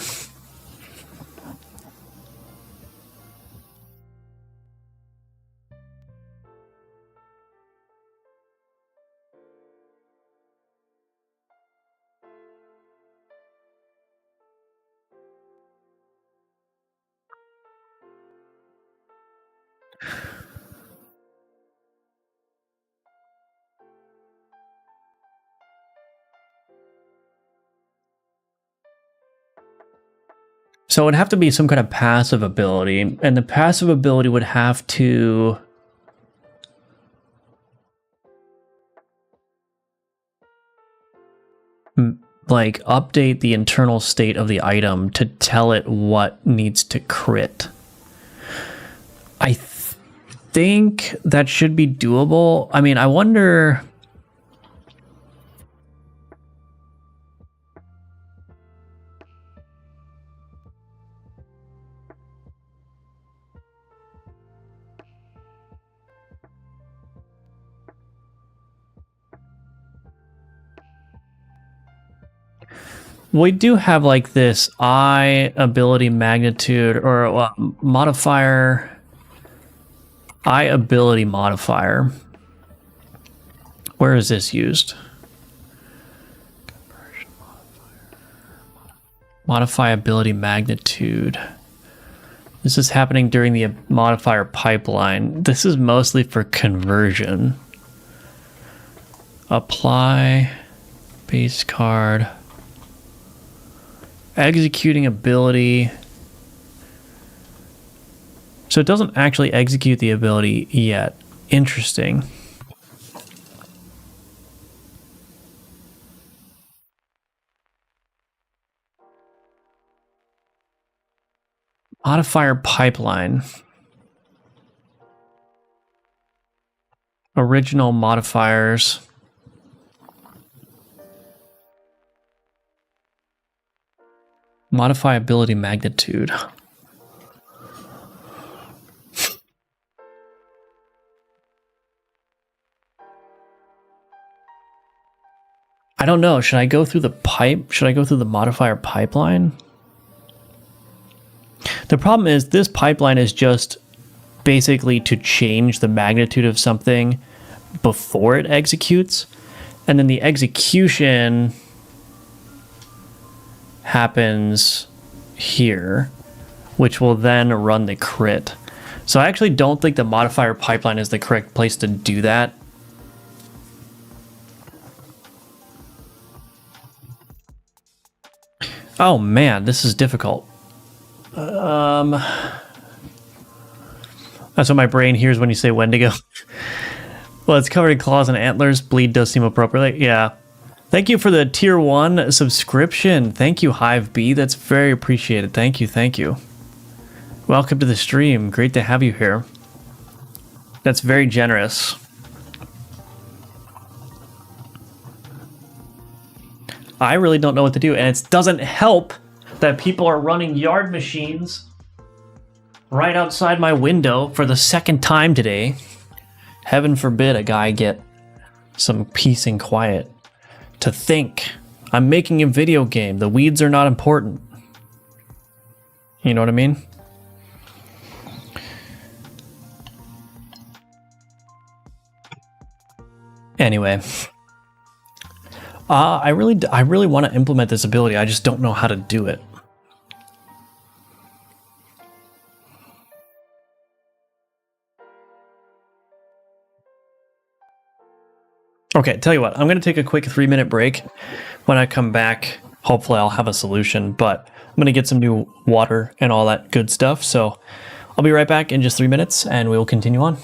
So it would have to be some kind of passive ability, and the passive ability would have to... like, update the internal state of the item to tell it what needs to crit. I think that should be doable. I mean, I wonder... We do have like this I ability magnitude or modifier, I ability modifier. Where is this used? Modify ability magnitude. This is happening during the modifier pipeline. This is mostly for conversion. Apply base card. Executing ability. So it doesn't actually execute the ability yet. Interesting. Modifier pipeline. Original modifiers. Modify ability magnitude. I don't know. Should I go through the pipe? Should I go through the modifier pipeline? The problem is this pipeline is just basically to change the magnitude of something before it executes. And then the execution happens here, which will then run the crit. So I actually don't think the modifier pipeline is the correct place to do that. Oh man, this is difficult. That's what my brain hears when you say Wendigo. Well, it's covered in claws and antlers. Bleed does seem appropriate. Yeah. Thank you for the tier 1 subscription. Thank you, Hive B. That's very appreciated. Thank you, thank you. Welcome to the stream. Great to have you here. That's very generous. I really don't know what to do, and it doesn't help that people are running yard machines right outside my window for the second time today. Heaven forbid a guy get some peace and quiet to think. I'm making a video game. The weeds are not important. You know what I mean? Anyway, I really want to implement this ability. I just don't know how to do it. Okay, tell you what, I'm going to take a quick 3-minute break. When I come back, hopefully I'll have a solution, but I'm going to get some new water and all that good stuff. So I'll be right back in just 3 minutes and we will continue on.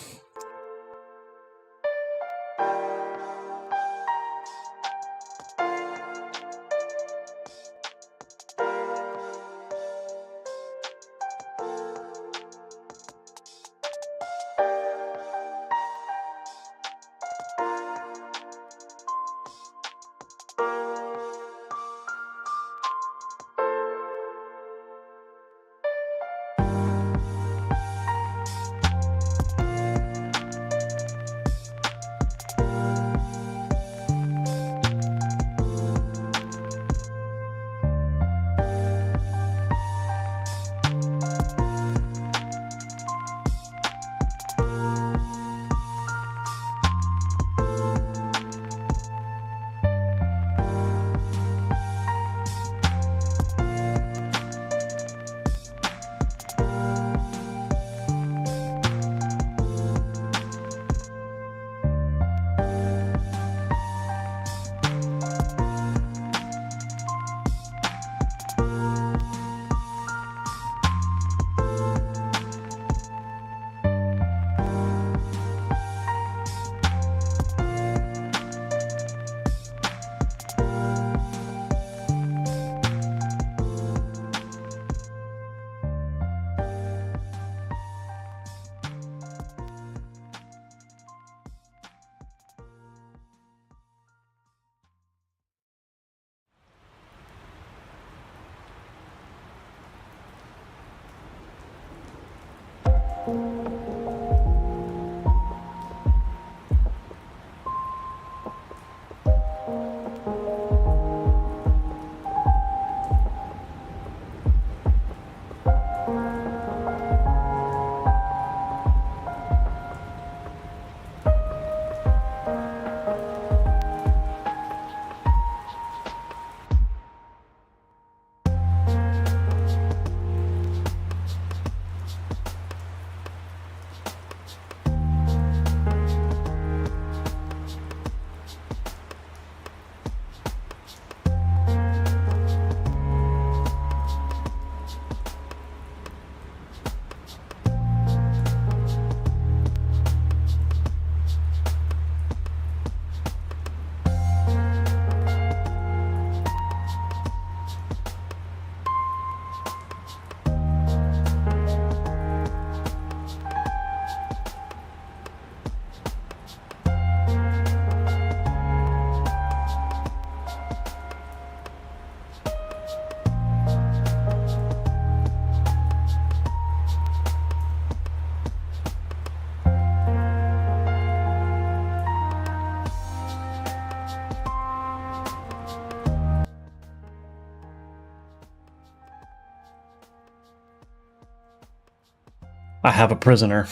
I have a prisoner.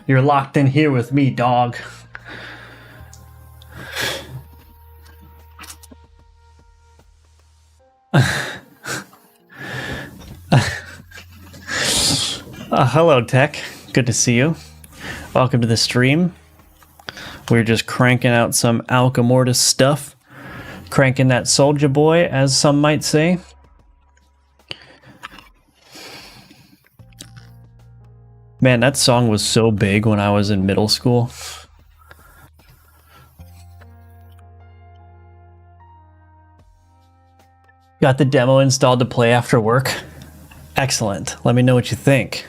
You're locked in here with me, dog. Hello, Tech. Good to see you. Welcome to the stream. We're just cranking out some Alchemortis stuff. Cranking that soldier boy, as some might say. Man, that song was so big when I was in middle school. Got the demo installed to play after work? Excellent. Let me know what you think.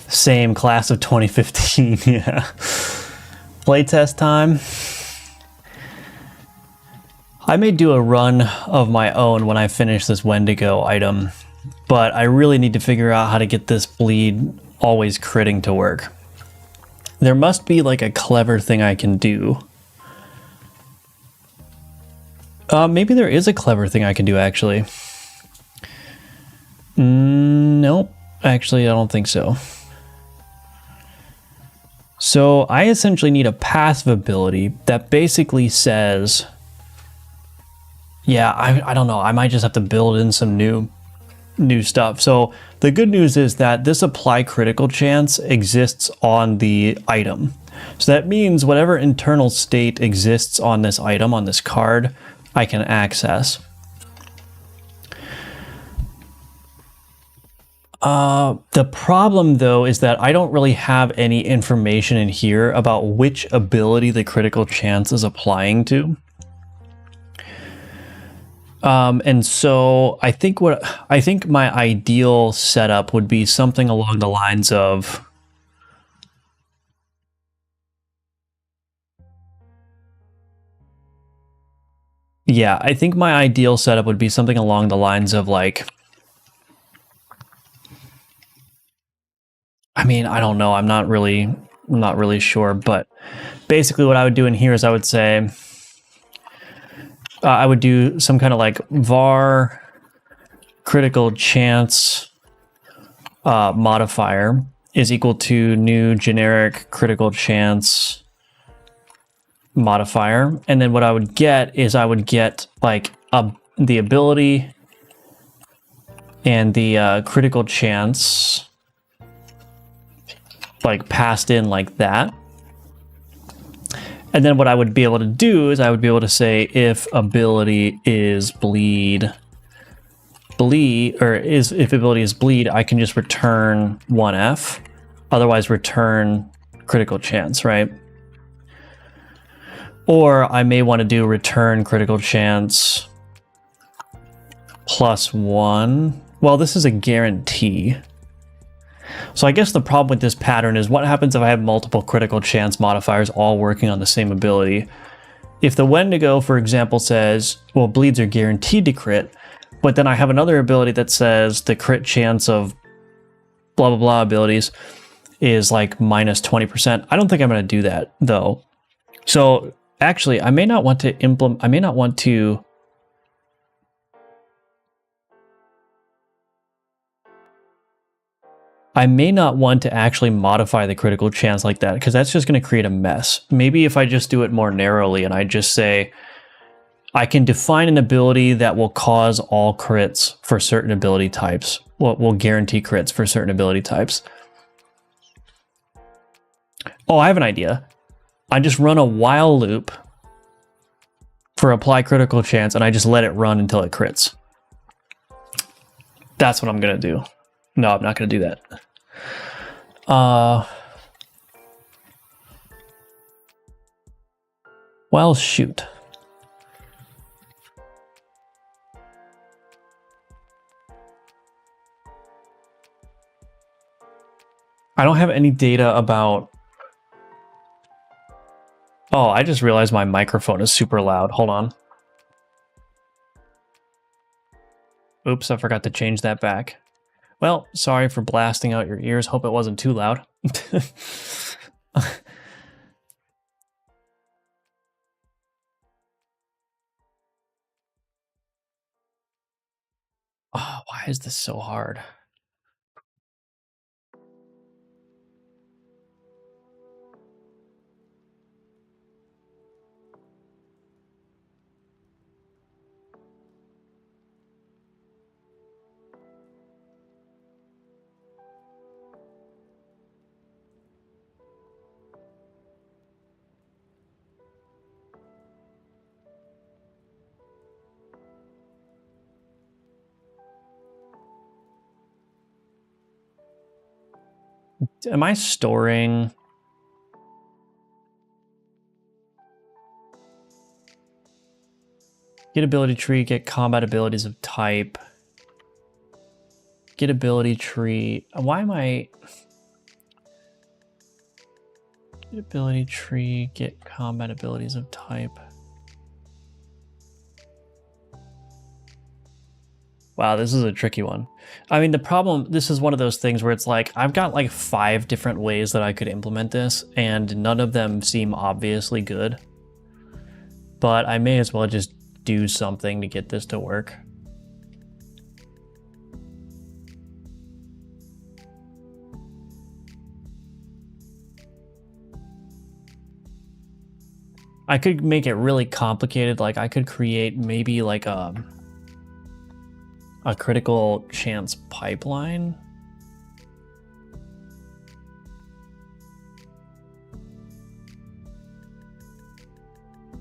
Same class of 2015, yeah. Playtest time. I may do a run of my own when I finish this Wendigo item, but I really need to figure out how to get this bleed always critting to work. There must be like a clever thing I can do. Maybe there is a clever thing I can do, actually. Nope. Actually, I don't think so. So I essentially need a passive ability that basically says, yeah, I don't know. I might just have to build in some new stuff. So the good news is that this apply critical chance exists on the item. So that means whatever internal state exists on this item, on this card, I can access. The problem, though, is that I don't really have any information in here about which ability the critical chance is applying to. And so I think my ideal setup would be something along the lines of, yeah, I think my ideal setup would be something along the lines of like, I mean, I don't know. I'm not really sure, but basically what I would do in here is I would say, I would do some kind of like var critical chance modifier is equal to new generic critical chance modifier. And then what I would get is I would get like the ability and the critical chance like passed in like that. And then what I would be able to do is I would be able to say if ability is bleed, if ability is bleed, I can just return 1F, otherwise return critical chance, right? Or I may want to do return critical chance +1. Well, this is a guarantee. So I guess the problem with this pattern is what happens if I have multiple critical chance modifiers all working on the same ability. If the Wendigo, for example, says, well, bleeds are guaranteed to crit, but then I have another ability that says the crit chance of blah, blah, blah abilities is like minus 20%. I don't think I'm going to do that, though. So actually, I may not want to actually modify the critical chance like that, because that's just going to create a mess. Maybe if I just do it more narrowly and I just say, I can define an ability that will cause all crits for certain ability types. Will guarantee crits for certain ability types. Oh, I have an idea. I just run a while loop for apply critical chance and I just let it run until it crits. That's what I'm going to do. No, I'm not going to do that. Well, shoot. I don't have any data about... Oh, I just realized my microphone is super loud. Hold on. Oops, I forgot to change that back. Well, sorry for blasting out your ears. Hope it wasn't too loud. Oh, why Why is this so hard? Am I storing? Get ability tree, get combat abilities of type. Get ability tree. Why am I? Get ability tree, get combat abilities of type. Wow, this is a tricky one. I mean, the problem, this is one of those things where it's like, I've got like 5 different ways that I could implement this, and none of them seem obviously good. But I may as well just do something to get this to work. I could make it really complicated. Like I could create maybe like a critical chance pipeline.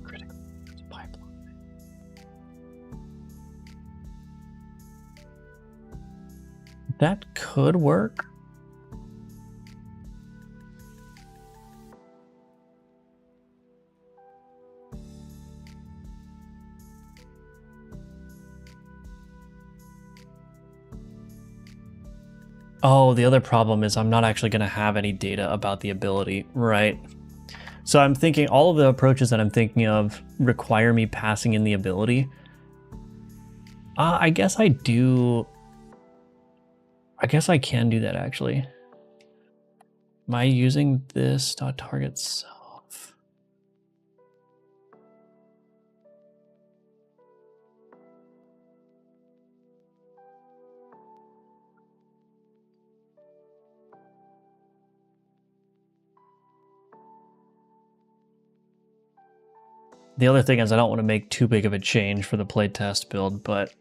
Critical chance pipeline. That could work. Oh, the other problem is I'm not actually going to have any data about the ability, right? So I'm thinking all of the approaches that I'm thinking of require me passing in the ability. I guess I do. I guess I can do that actually. Am I using this dot target self? The other thing is I don't want to make too big of a change for the playtest build, but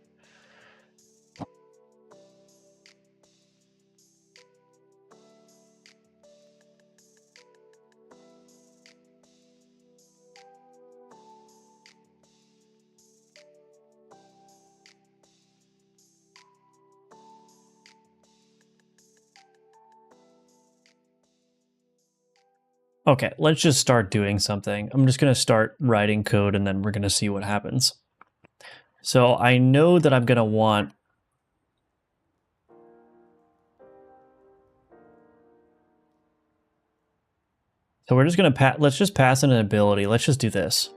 okay, let's just start doing something. I'm just going to start writing code and then we're going to see what happens. So I know that I'm going to want so we're just going to let's just pass in an ability. Let's just do this.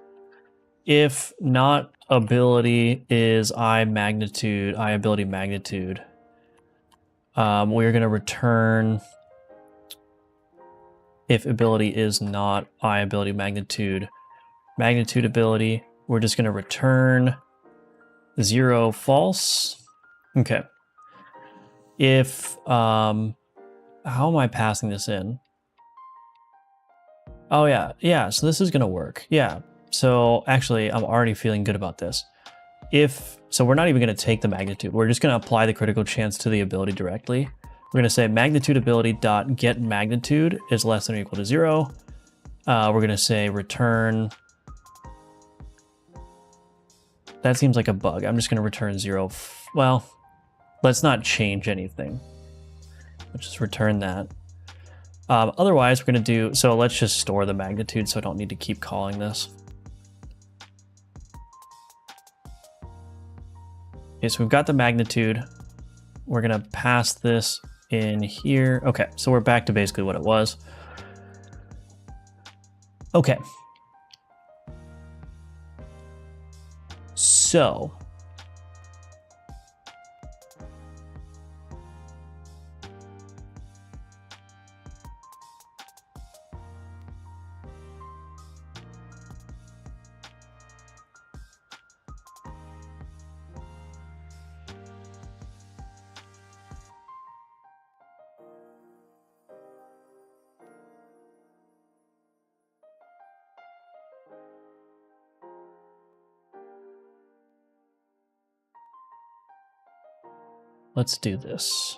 If not ability is I ability magnitude, we're going to return if ability is not I ability magnitude ability, we're just going to return 0 false. Okay. If, how am I passing this in? Oh yeah, so this is going to work. Yeah, so actually I'm already feeling good about this. So we're not even going to take the magnitude. We're just going to apply the critical chance to the ability directly. We're going to say magnitude ability dot get magnitude is less than or equal to 0. We're going to say return. That seems like a bug. I'm just going to return 0. Well, let's not change anything. Let's just return that. Otherwise, we're going to do, so let's just store the magnitude so I don't need to keep calling this. Okay, so we've got the magnitude. We're going to pass this in here. Okay, so we're back to basically what it was. Okay. So Let's do this.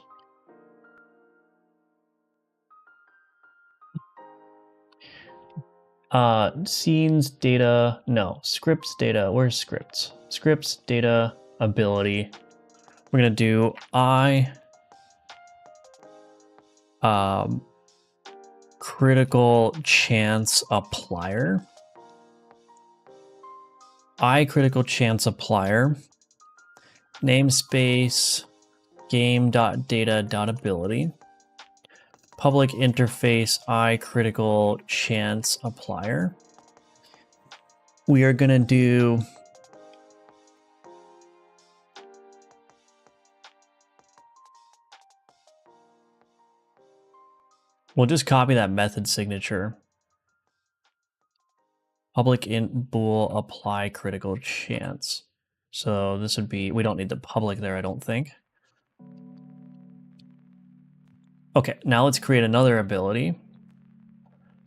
Scenes, data, no, scripts, data, where's scripts? Scripts, data, ability. We're gonna do critical chance applier. Critical chance applier. Namespace, game.data.ability. Public interface critical chance applier. We are gonna do we'll just copy that method signature. Public int bool apply critical chance. So this would be, we don't need the public there, I don't think. Okay, now let's create another ability.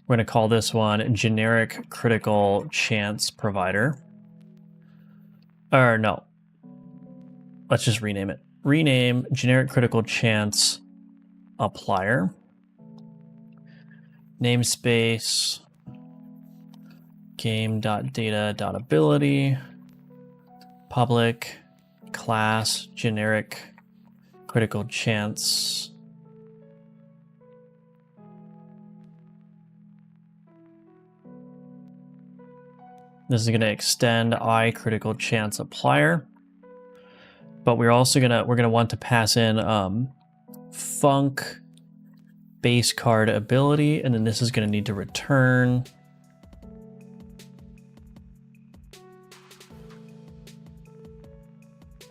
We're going to call this one generic critical chance provider. Or no, let's just rename it. Rename generic critical chance applier. Namespace game.data.ability. Public class generic critical chance. This is going to extend critical chance applier, but we're also gonna want to pass in func base card ability, and then this is going to need to return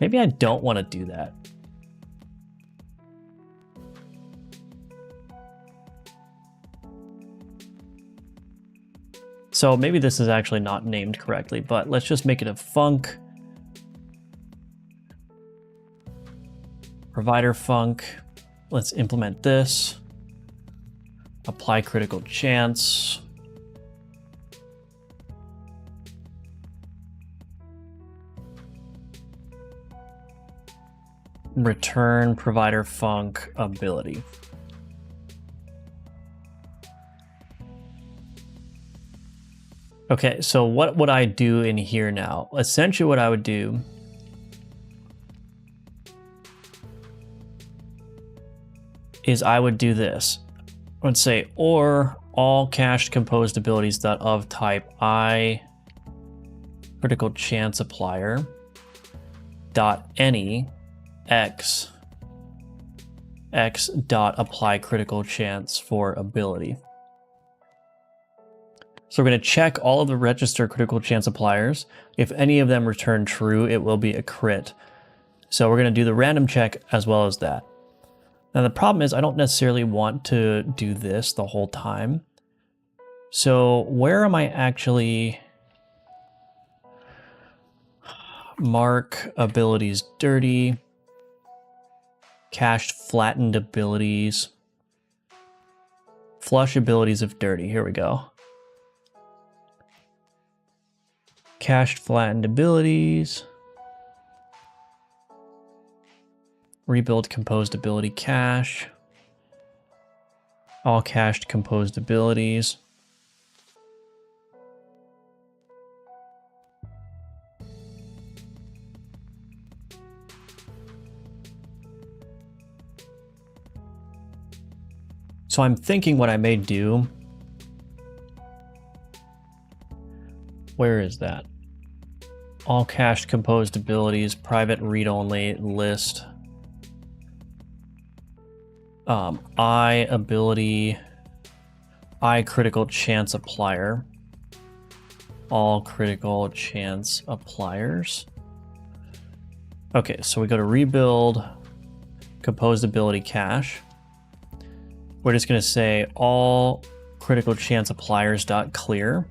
maybe I don't want to do that. So maybe this is actually not named correctly, but let's just make it a func provider func. Let's implement this. Apply critical chance. Return provider func ability. Okay, so what would I do in here now? Essentially what I would do is I would do this. I would say, or all cached composed abilities that of type critical chance applier dot any x dot apply critical chance for ability. So we're going to check all of the register critical chance appliers. If any of them return true, it will be a crit. So we're going to do the random check as well as that. Now the problem is I don't necessarily want to do this the whole time. So where am I actually... Mark abilities dirty. Cached flattened abilities. Flush abilities of dirty. Here we go. Cached flattened abilities. Rebuild composed ability cache. All cached composed abilities. So I'm thinking what I may do. Where is that? All cached composed abilities, private read-only list. Ability, critical chance applier. All critical chance appliers. Okay, so we go to rebuild composed ability cache. We're just going to say all critical chance appliers dot clear.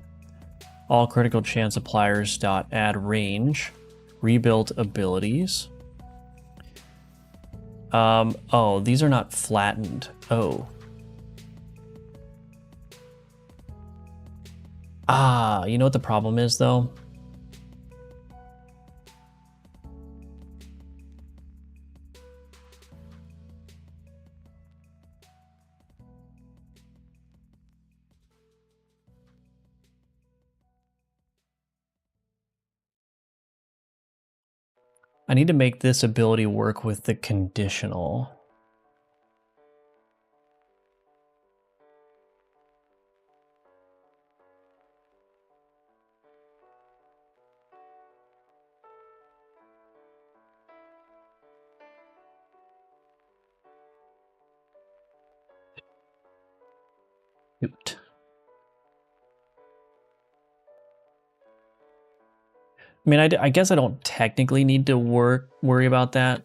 All critical chance appliers dot add range. Rebuild abilities. Oh, these are not flattened. Oh. You know what the problem is though? I need to make this ability work with the conditional. Shoot. I mean, I guess I don't technically need to worry about that.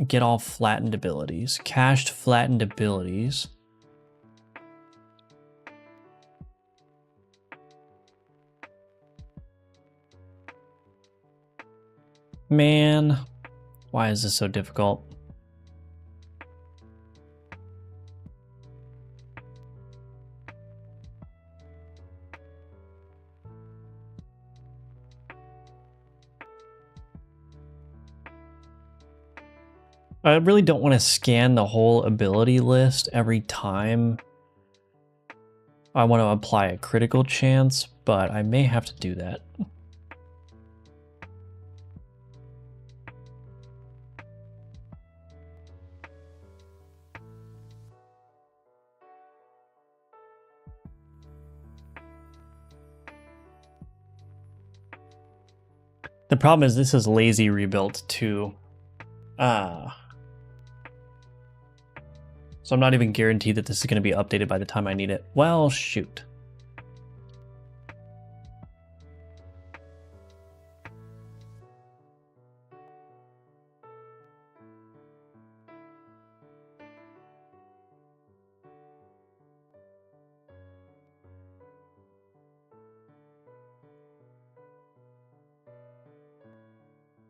Get all flattened abilities. Cached flattened abilities. Man, why is this so difficult? I really don't want to scan the whole ability list every time I want to apply a critical chance, but I may have to do that. The problem is this is lazy rebuilt too. So I'm not even guaranteed that this is going to be updated by the time I need it. Well, shoot.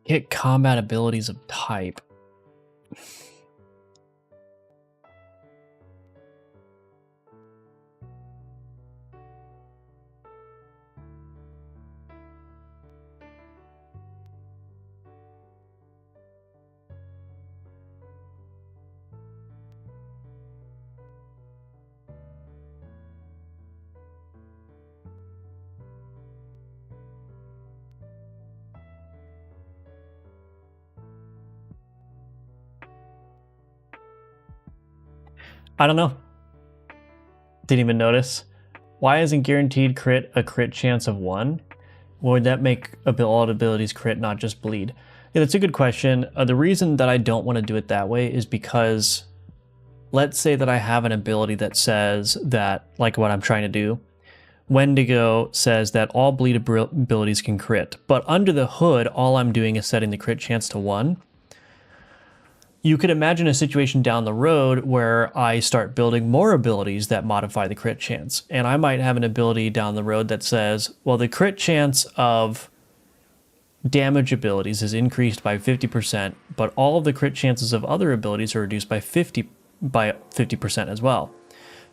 Hit combat abilities of type. I don't know. Didn't even notice. Why isn't guaranteed crit a crit chance of 1? Would that make all abilities crit, not just bleed? Yeah, that's a good question. The reason that I don't want to do it that way is because let's say that I have an ability that says that, like what I'm trying to do, Wendigo says that all bleed abilities can crit, but under the hood, all I'm doing is setting the crit chance to 1. You could imagine a situation down the road where I start building more abilities that modify the crit chance. And I might have an ability down the road that says, well, the crit chance of damage abilities is increased by 50%, but all of the crit chances of other abilities are reduced by 50% as well.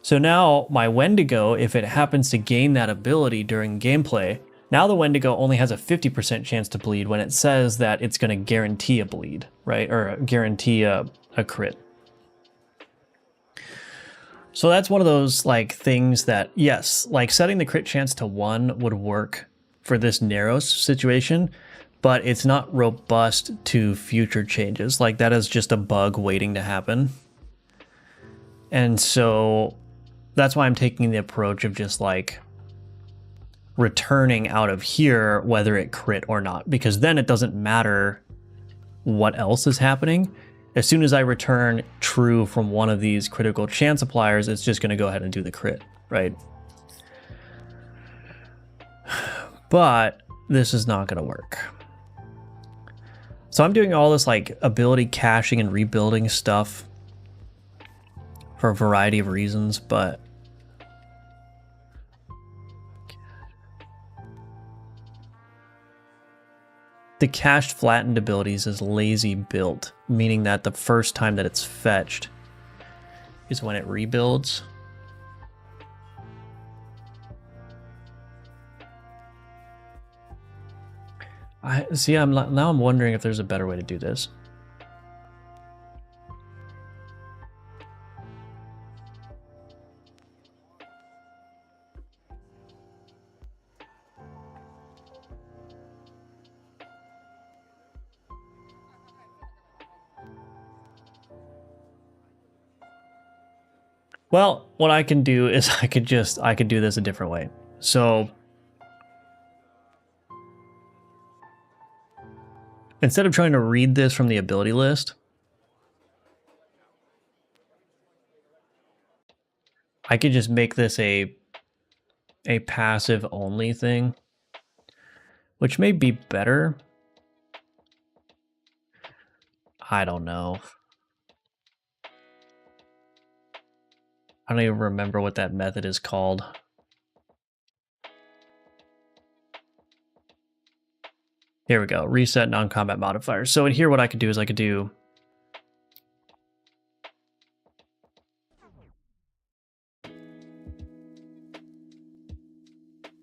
So now my Wendigo, if it happens to gain that ability during gameplay, now the Wendigo only has a 50% chance to bleed when it says that it's going to guarantee a bleed, right? Or guarantee a crit. So that's one of those like things that, yes, like setting the crit chance to 1 would work for this narrow situation, but it's not robust to future changes. Like that is just a bug waiting to happen. And so that's why I'm taking the approach of just like returning out of here whether it crit or not, because then it doesn't matter what else is happening. As soon as I return true from one of these critical chance appliers, it's just going to go ahead and do the crit, right? But this is not going to work. So I'm doing all this like ability caching and rebuilding stuff for a variety of reasons, but the cached flattened abilities is lazy built, meaning that the first time that it's fetched is when it rebuilds. Now I'm wondering if there's a better way to do this. Well, what I can do is I could do this a different way. So instead of trying to read this from the ability list, I could just make this a passive only thing, which may be better. I don't know. I don't even remember what that method is called. Here we go, reset non-combat modifiers. So in here, what I could do is I could do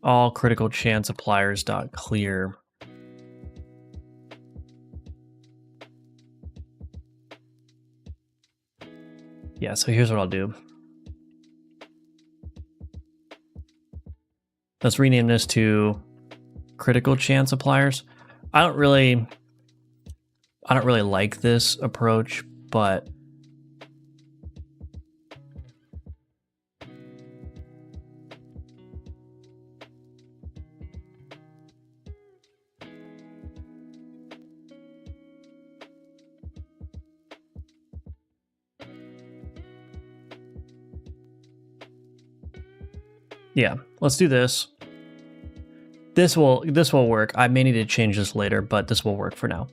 all critical chance appliers dot clear. Yeah, so here's what I'll do. Let's rename this to critical chance appliers. I don't really like this approach, but yeah, let's do this. This will work. I may need to change this later, but this will work for now.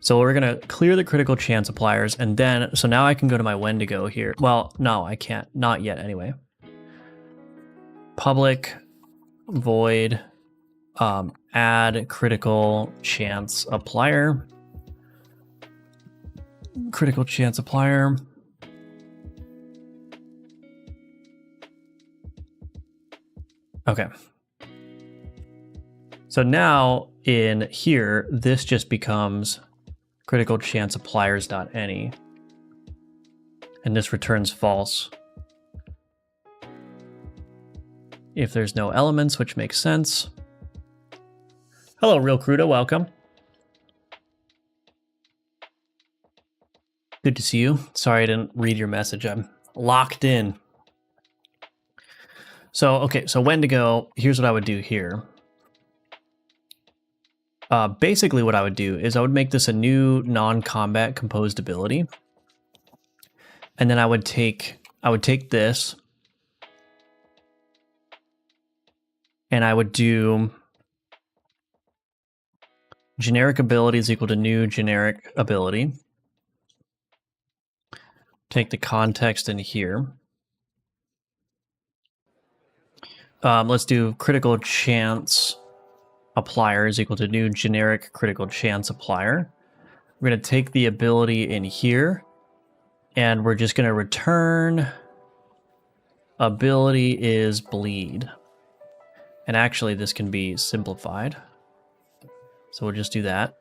So we're gonna clear the critical chance appliers, and then, so now I can go to my Wendigo here. Well, no, I can't, not yet anyway. Public void add critical chance applier. Critical chance applier. Okay. So now in here, this just becomes critical chance appliers.any, and this returns false if there's no elements, which makes sense. Hello, Real Crudo, welcome. Good to see you. Sorry I didn't read your message. I'm locked in. So, okay, so Wendigo, here's what I would do here. Basically what I would do is I would make this a new non-combat composed ability. And then I would take this and I would do generic ability is equal to new generic ability. Take the context in here. Let's do critical chance applier is equal to new generic critical chance applier. We're going to take the ability in here, and we're just going to return ability is bleed. And actually, this can be simplified. So we'll just do that.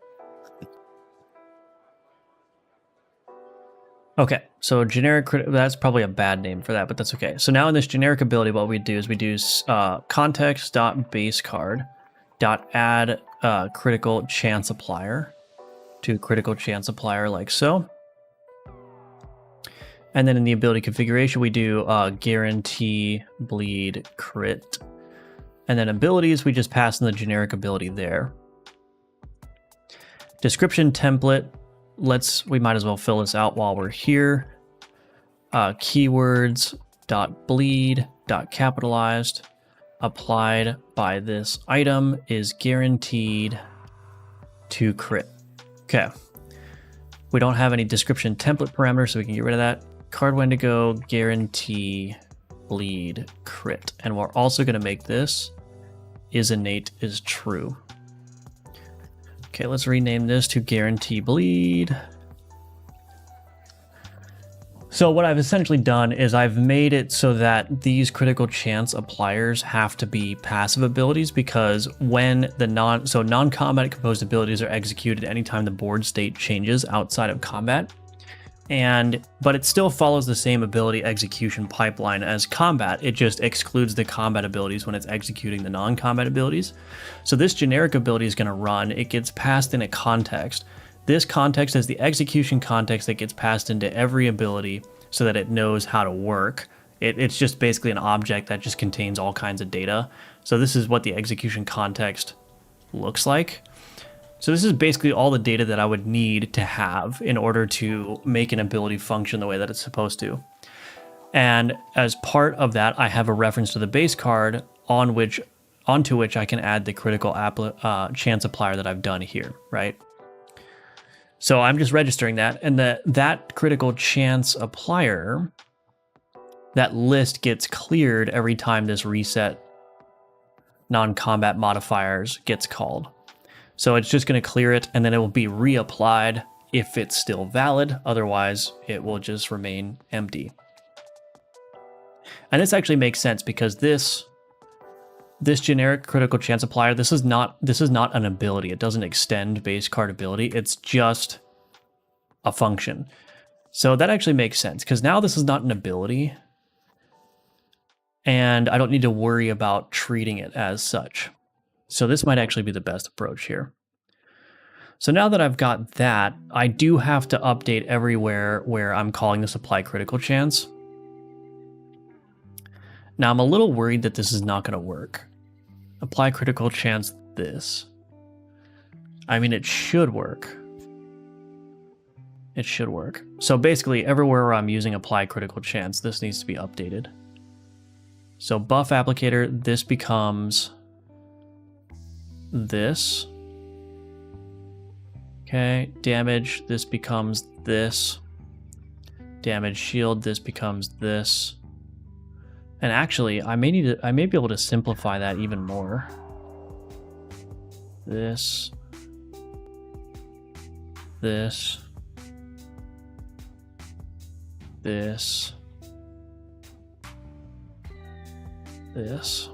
Okay, so generic, that's probably a bad name for that, but that's okay. So now in this generic ability, what we do is we do context.baseCard.add critical chance applier to critical chance applier like so. And then in the ability configuration, we do guarantee bleed crit. And then abilities, we just pass in the generic ability there. Description template. We might as well fill this out while we're here. Keywords dot bleed dot capitalized applied by this item is guaranteed to crit. Okay. We don't have any description template parameters, so we can get rid of that. Card Wendigo guarantee bleed crit. And we're also going to make this is innate is true. Okay, let's rename this to guarantee bleed. So what I've essentially done is I've made it so that these critical chance appliers have to be passive abilities, because when the non-combat composed abilities are executed anytime the board state changes outside of combat, but it still follows the same ability execution pipeline as combat. It just excludes the combat abilities when it's executing the non-combat abilities. So this generic ability is going to run. It gets passed in a context. This context is the execution context that gets passed into every ability so that it knows how to work. It's just basically an object that just contains all kinds of data. So this is what the execution context looks like. So this is basically all the data that I would need to have in order to make an ability function the way that it's supposed to. And as part of that, I have a reference to the base card onto which I can add the critical chance applier that I've done here, right? So I'm just registering that, and that critical chance applier, that list gets cleared every time this reset non-combat modifiers gets called. So it's just going to clear it, and then it will be reapplied if it's still valid. Otherwise, it will just remain empty. And this actually makes sense because this generic critical chance applier, this is not an ability. It doesn't extend base card ability. It's just a function. So that actually makes sense because now this is not an ability, and I don't need to worry about treating it as such. So this might actually be the best approach here. So now that I've got that, I do have to update everywhere where I'm calling this apply critical chance. Now I'm a little worried that this is not going to work. Apply critical chance this. I mean, it should work. It should work. So basically everywhere where I'm using apply critical chance, this needs to be updated. So buff applicator, this becomes this. Okay, damage, this becomes this. Damage shield, this becomes this. And actually, I may be able to simplify that even more. This. This. This. This.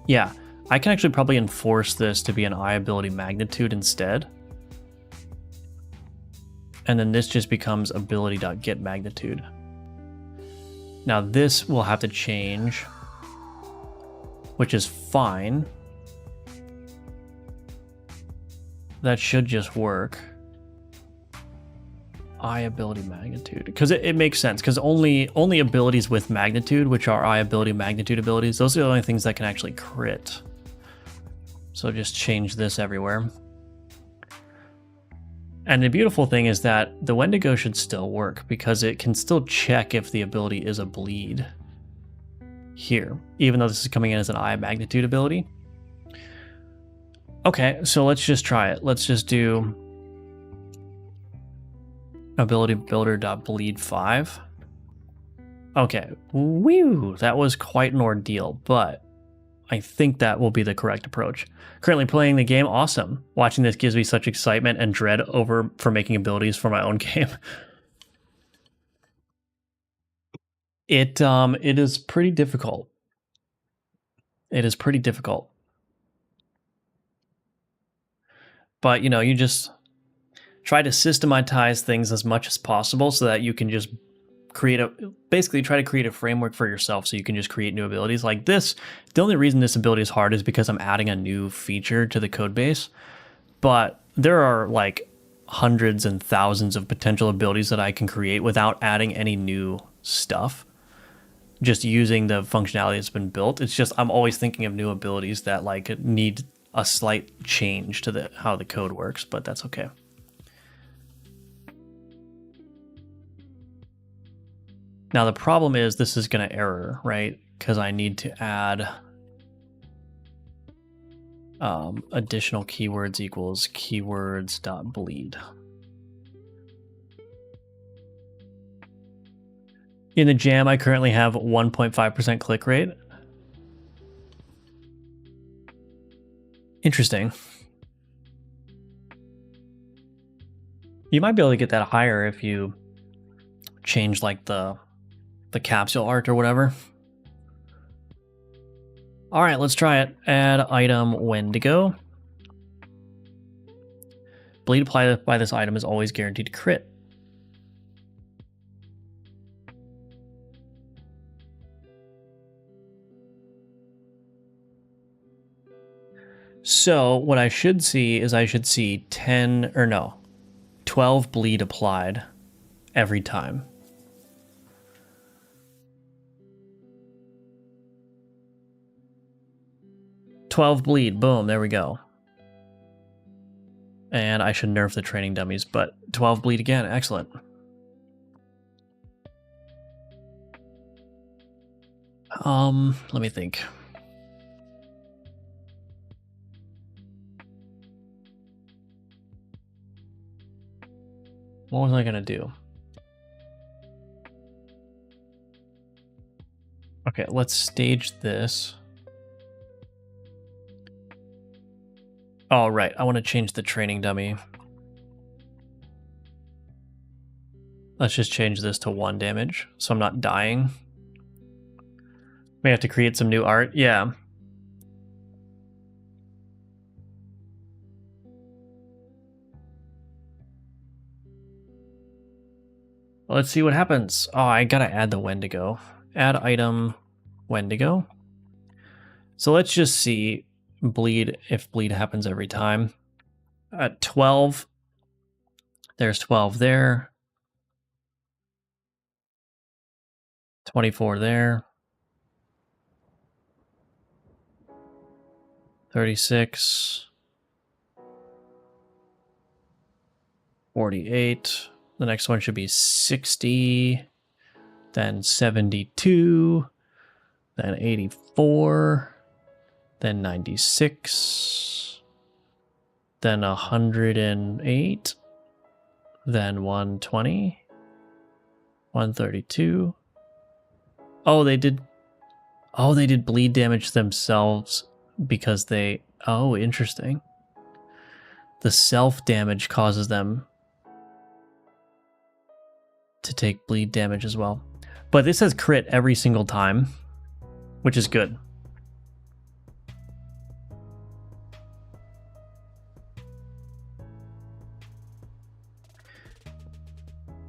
Yeah, I can actually probably enforce this to be an I ability magnitude instead. And then this just becomes ability.get magnitude. Now this will have to change, which is fine. That should just work. I ability magnitude, because it makes sense, because only abilities with magnitude, which are I ability magnitude abilities, those are the only things that can actually crit. So just change this everywhere. And the beautiful thing is that the Wendigo should still work because it can still check if the ability is a bleed here, even though this is coming in as an I magnitude ability. Okay, so let's just try it. Let's just do ability builder.bleed 5. Okay, whew, that was quite an ordeal, but I think that will be the correct approach. Currently playing the game, awesome. Watching this gives me such excitement and dread for making abilities for my own game. It is pretty difficult. It is pretty difficult. But, you know, you just try to systematize things as much as possible so that you can just basically try to create a framework for yourself so you can just create new abilities like this. The only reason this ability is hard is because I'm adding a new feature to the code base, but there are like hundreds and thousands of potential abilities that I can create without adding any new stuff. Just using the functionality that's been built. It's just I'm always thinking of new abilities that like need a slight change to how the code works, but that's okay. Now the problem is this is going to error, right? Because I need to add additional keywords equals keywords.bleed. In the jam, I currently have 1.5% click rate. Interesting. You might be able to get that higher if you change like the capsule art or whatever. All right, let's try it. Add item Wendigo. Bleed applied by this item is always guaranteed to crit. So what I should see is I should see 12 bleed applied every time. 12 bleed. Boom. There we go. And I should nerf the training dummies, but 12 bleed again. Excellent. Let me think. What was I gonna do? Okay, let's stage this. Oh, right. I want to change the training dummy. Let's just change this to 1 damage, so I'm not dying. May have to create some new art. Yeah. Let's see what happens. Oh, I gotta add the Wendigo. Add item Wendigo. So let's just see bleed if bleed happens every time. At 12, there's 12 there. 24 there. 36. 48. The next one should be 60. Then 72. Then 84. Then 96. Then 108. Then 120. 132. Oh, they did bleed damage themselves because they... Oh, interesting. The self-damage causes them to take bleed damage as well. But this says crit every single time, which is good.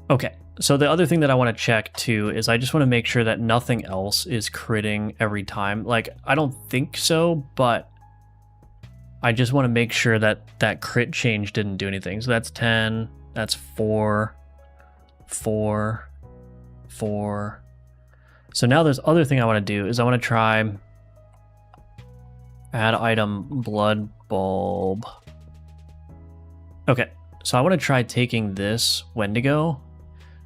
Okay, so the other thing that I want to check too is I just want to make sure that nothing else is critting every time. Like, I don't think so, but I just want to make sure that that crit change didn't do anything. So that's 10, that's 4, 4, 4. So now there's other thing I want to do is I want to try add item blood bulb. Okay, so I want to try taking this Wendigo,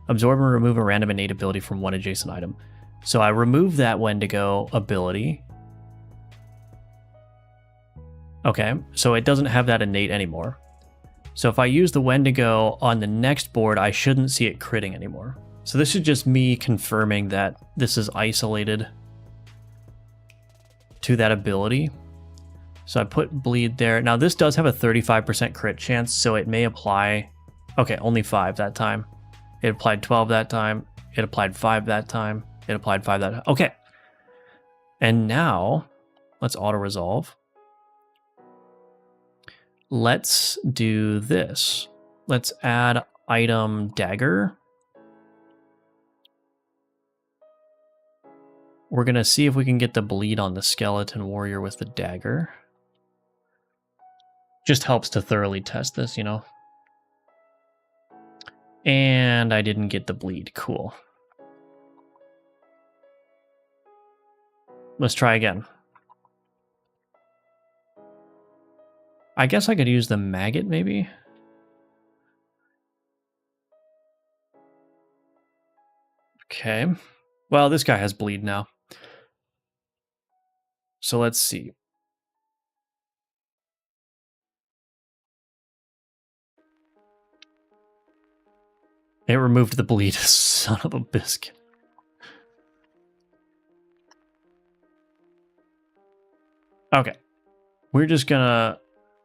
absorb and remove a random innate ability from one adjacent item. So I remove that Wendigo ability. Okay, so it doesn't have that innate anymore. So if I use the Wendigo on the next board, I shouldn't see it critting anymore. So this is just me confirming that this is isolated to that ability. So I put bleed there. Now this does have a 35% crit chance, so it may apply... Okay, only 5 that time. It applied 12 that time. It applied 5 that time. It applied 5 that time. Okay. And now, let's auto-resolve. Let's do this. Let's add item dagger. We're going to see if we can get the bleed on the skeleton warrior with the dagger. Just helps to thoroughly test this, you know. And I didn't get the bleed. Cool. Let's try again. I guess I could use the maggot, maybe? Okay. Well, this guy has bleed now. So let's see. It removed the bleed, son of a biscuit. Okay. We're just gonna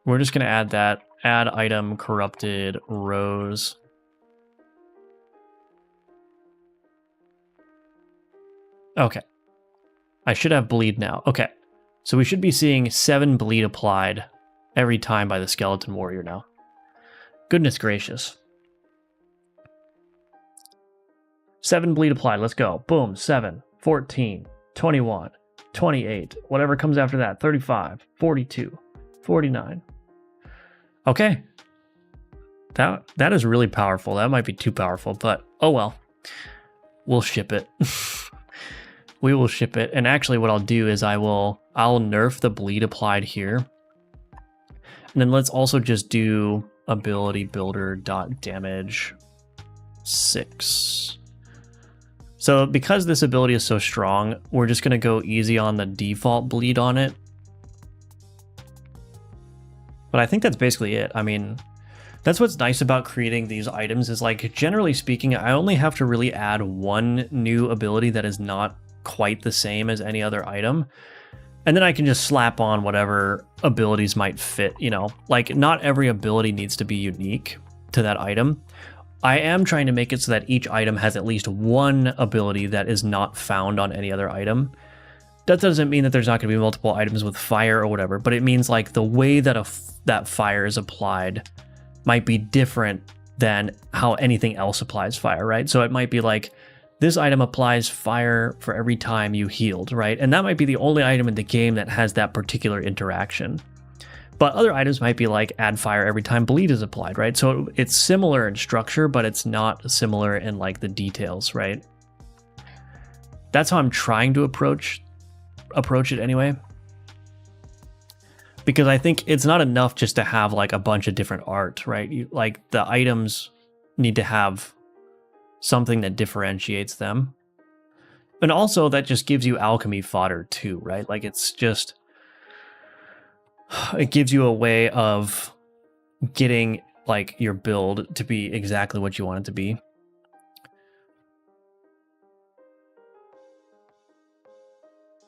add that. Add item corrupted rose. Okay. I should have bleed now. Okay. So we should be seeing 7 bleed applied every time by the skeleton warrior now. Goodness gracious. 7 bleed applied. Let's go. Boom. 7, 14, 21, 28. Whatever comes after that. 35, 42, 49. Okay. That is really powerful. That might be too powerful, but oh well. We'll ship it. We will ship it. And actually what I'll do is I'll nerf the bleed applied here. And then let's also just do ability builder dot damage 6. So because this ability is so strong, we're just going to go easy on the default bleed on it. But I think that's basically it. I mean, that's what's nice about creating these items is, like, generally speaking, I only have to really add one new ability that is not quite the same as any other item. And then I can just slap on whatever abilities might fit, you know, like not every ability needs to be unique to that item. I am trying to make it so that each item has at least one ability that is not found on any other item. That doesn't mean that there's not going to be multiple items with fire or whatever, but it means like the way that that fire is applied might be different than how anything else applies fire, right? So it might be like this item applies fire for every time you healed, right? And that might be the only item in the game that has that particular interaction. But other items might be like add fire every time bleed is applied, right? So it's similar in structure, but it's not similar in like the details, right? That's how I'm trying to approach it anyway. Because I think it's not enough just to have like a bunch of different art, right? Like the items need to have something that differentiates them. And also that just gives you alchemy fodder too, right? Like it's just, it gives you a way of getting like your build to be exactly what you want it to be.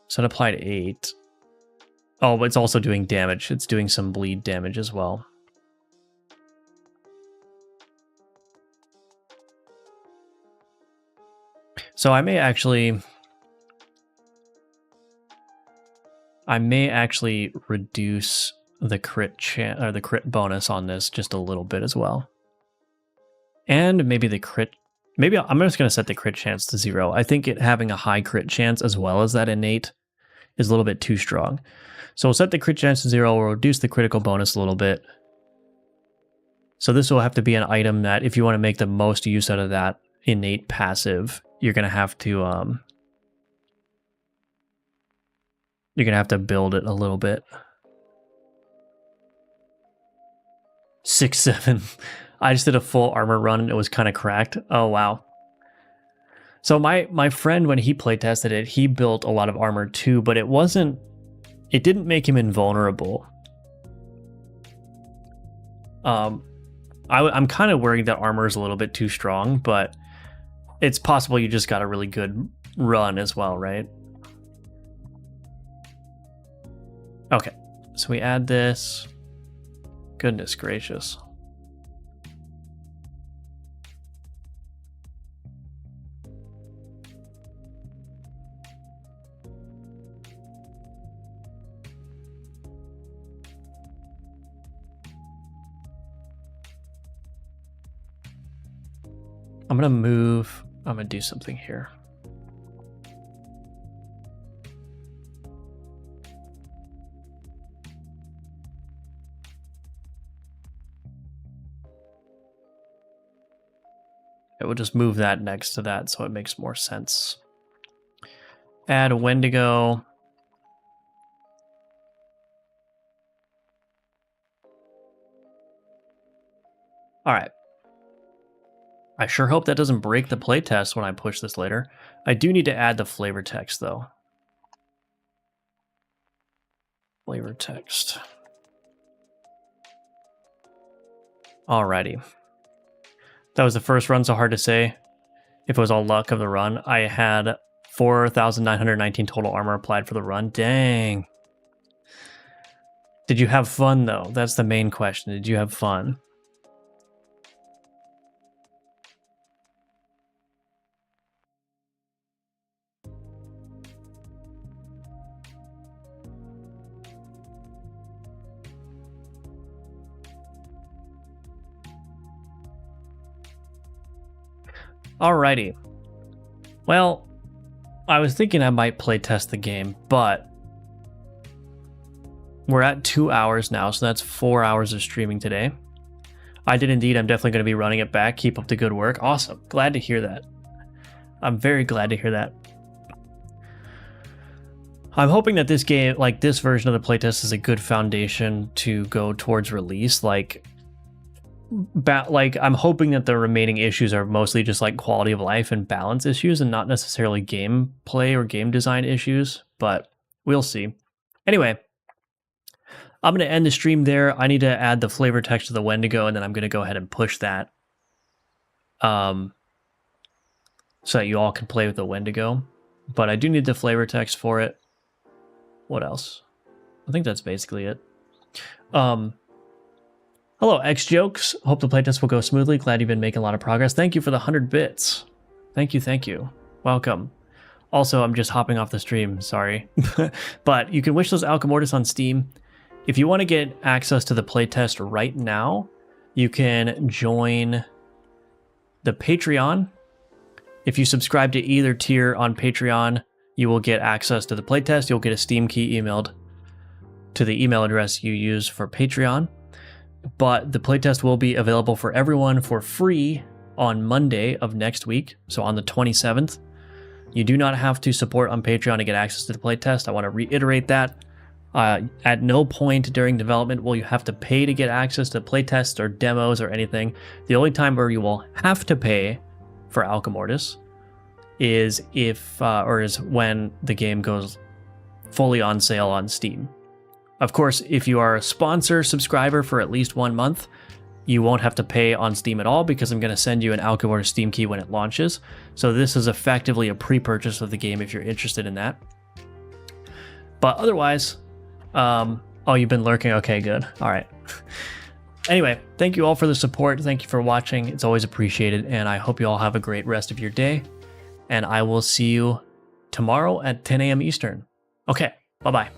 So it applied 8. Oh, but it's also doing damage. It's doing some bleed damage as well. So I may actually reduce the crit the crit bonus on this just a little bit as well. And maybe the crit, maybe I'm just going to set the crit chance to 0. I think it having a high crit chance as well as that innate is a little bit too strong. So we'll set the crit chance to 0, we'll reduce the critical bonus a little bit. So this will have to be an item that if you want to make the most use out of that innate passive, you're going to have to build it a little bit. 6-7. I just did a full armor run and it was kind of cracked. Oh wow. So my friend, when he play tested it, he built a lot of armor too, but it didn't make him invulnerable. I'm kind of worried that armor is a little bit too strong, but it's possible you just got a really good run as well, right? Okay, so we add this. Goodness gracious. I'm gonna do something here. It will just move that next to that so it makes more sense. Add a Wendigo. All right. I sure hope that doesn't break the playtest when I push this later. I do need to add the flavor text though. Flavor text. Alrighty. That was the first run, so hard to say if it was all luck of the run. I had 4,919 total armor applied for the run. Dang. Did you have fun though? That's the main question. Did you have fun? Alrighty. Well, I was thinking I might play test the game, but we're at 2 hours now, so that's 4 hours of streaming today. I did indeed. I'm definitely going to be running it back. Keep up the good work. Awesome. Glad to hear that. I'm very glad to hear that. I'm hoping that this game, like this version of the playtest, is a good foundation to go towards release. Like I'm hoping that the remaining issues are mostly just like quality of life and balance issues and not necessarily gameplay or game design issues, but we'll see. Anyway, I'm going to end the stream there. I need to add the flavor text to the Wendigo, and then I'm going to go ahead and push that so that you all can play with the Wendigo. But I do need the flavor text for it. What else? I think that's basically it. Hello, X-Jokes. Hope the playtest will go smoothly. Glad you've been making a lot of progress. Thank you for the 100 bits. Thank you, thank you. Welcome. Also, I'm just hopping off the stream, sorry. But you can wish those Alchemortis on Steam. If you want to get access to the playtest right now, you can join the Patreon. If you subscribe to either tier on Patreon, you will get access to the playtest. You'll get a Steam key emailed to the email address you use for Patreon. But the playtest will be available for everyone for free on Monday of next week, so on the 27th. You do not have to support on Patreon to get access to the playtest. I want to reiterate that. At no point during development will you have to pay to get access to playtests or demos or anything. The only time where you will have to pay for Alchemortis is is when the game goes fully on sale on Steam. Of course, if you are a sponsor subscriber for at least 1 month, you won't have to pay on Steam at all because I'm going to send you an Alchemortis Steam key when it launches. So this is effectively a pre-purchase of the game if you're interested in that. But otherwise, oh, you've been lurking? Okay, good. All right. Anyway, thank you all for the support. Thank you for watching. It's always appreciated, and I hope you all have a great rest of your day. And I will see you tomorrow at 10 a.m. Eastern. Okay, bye-bye.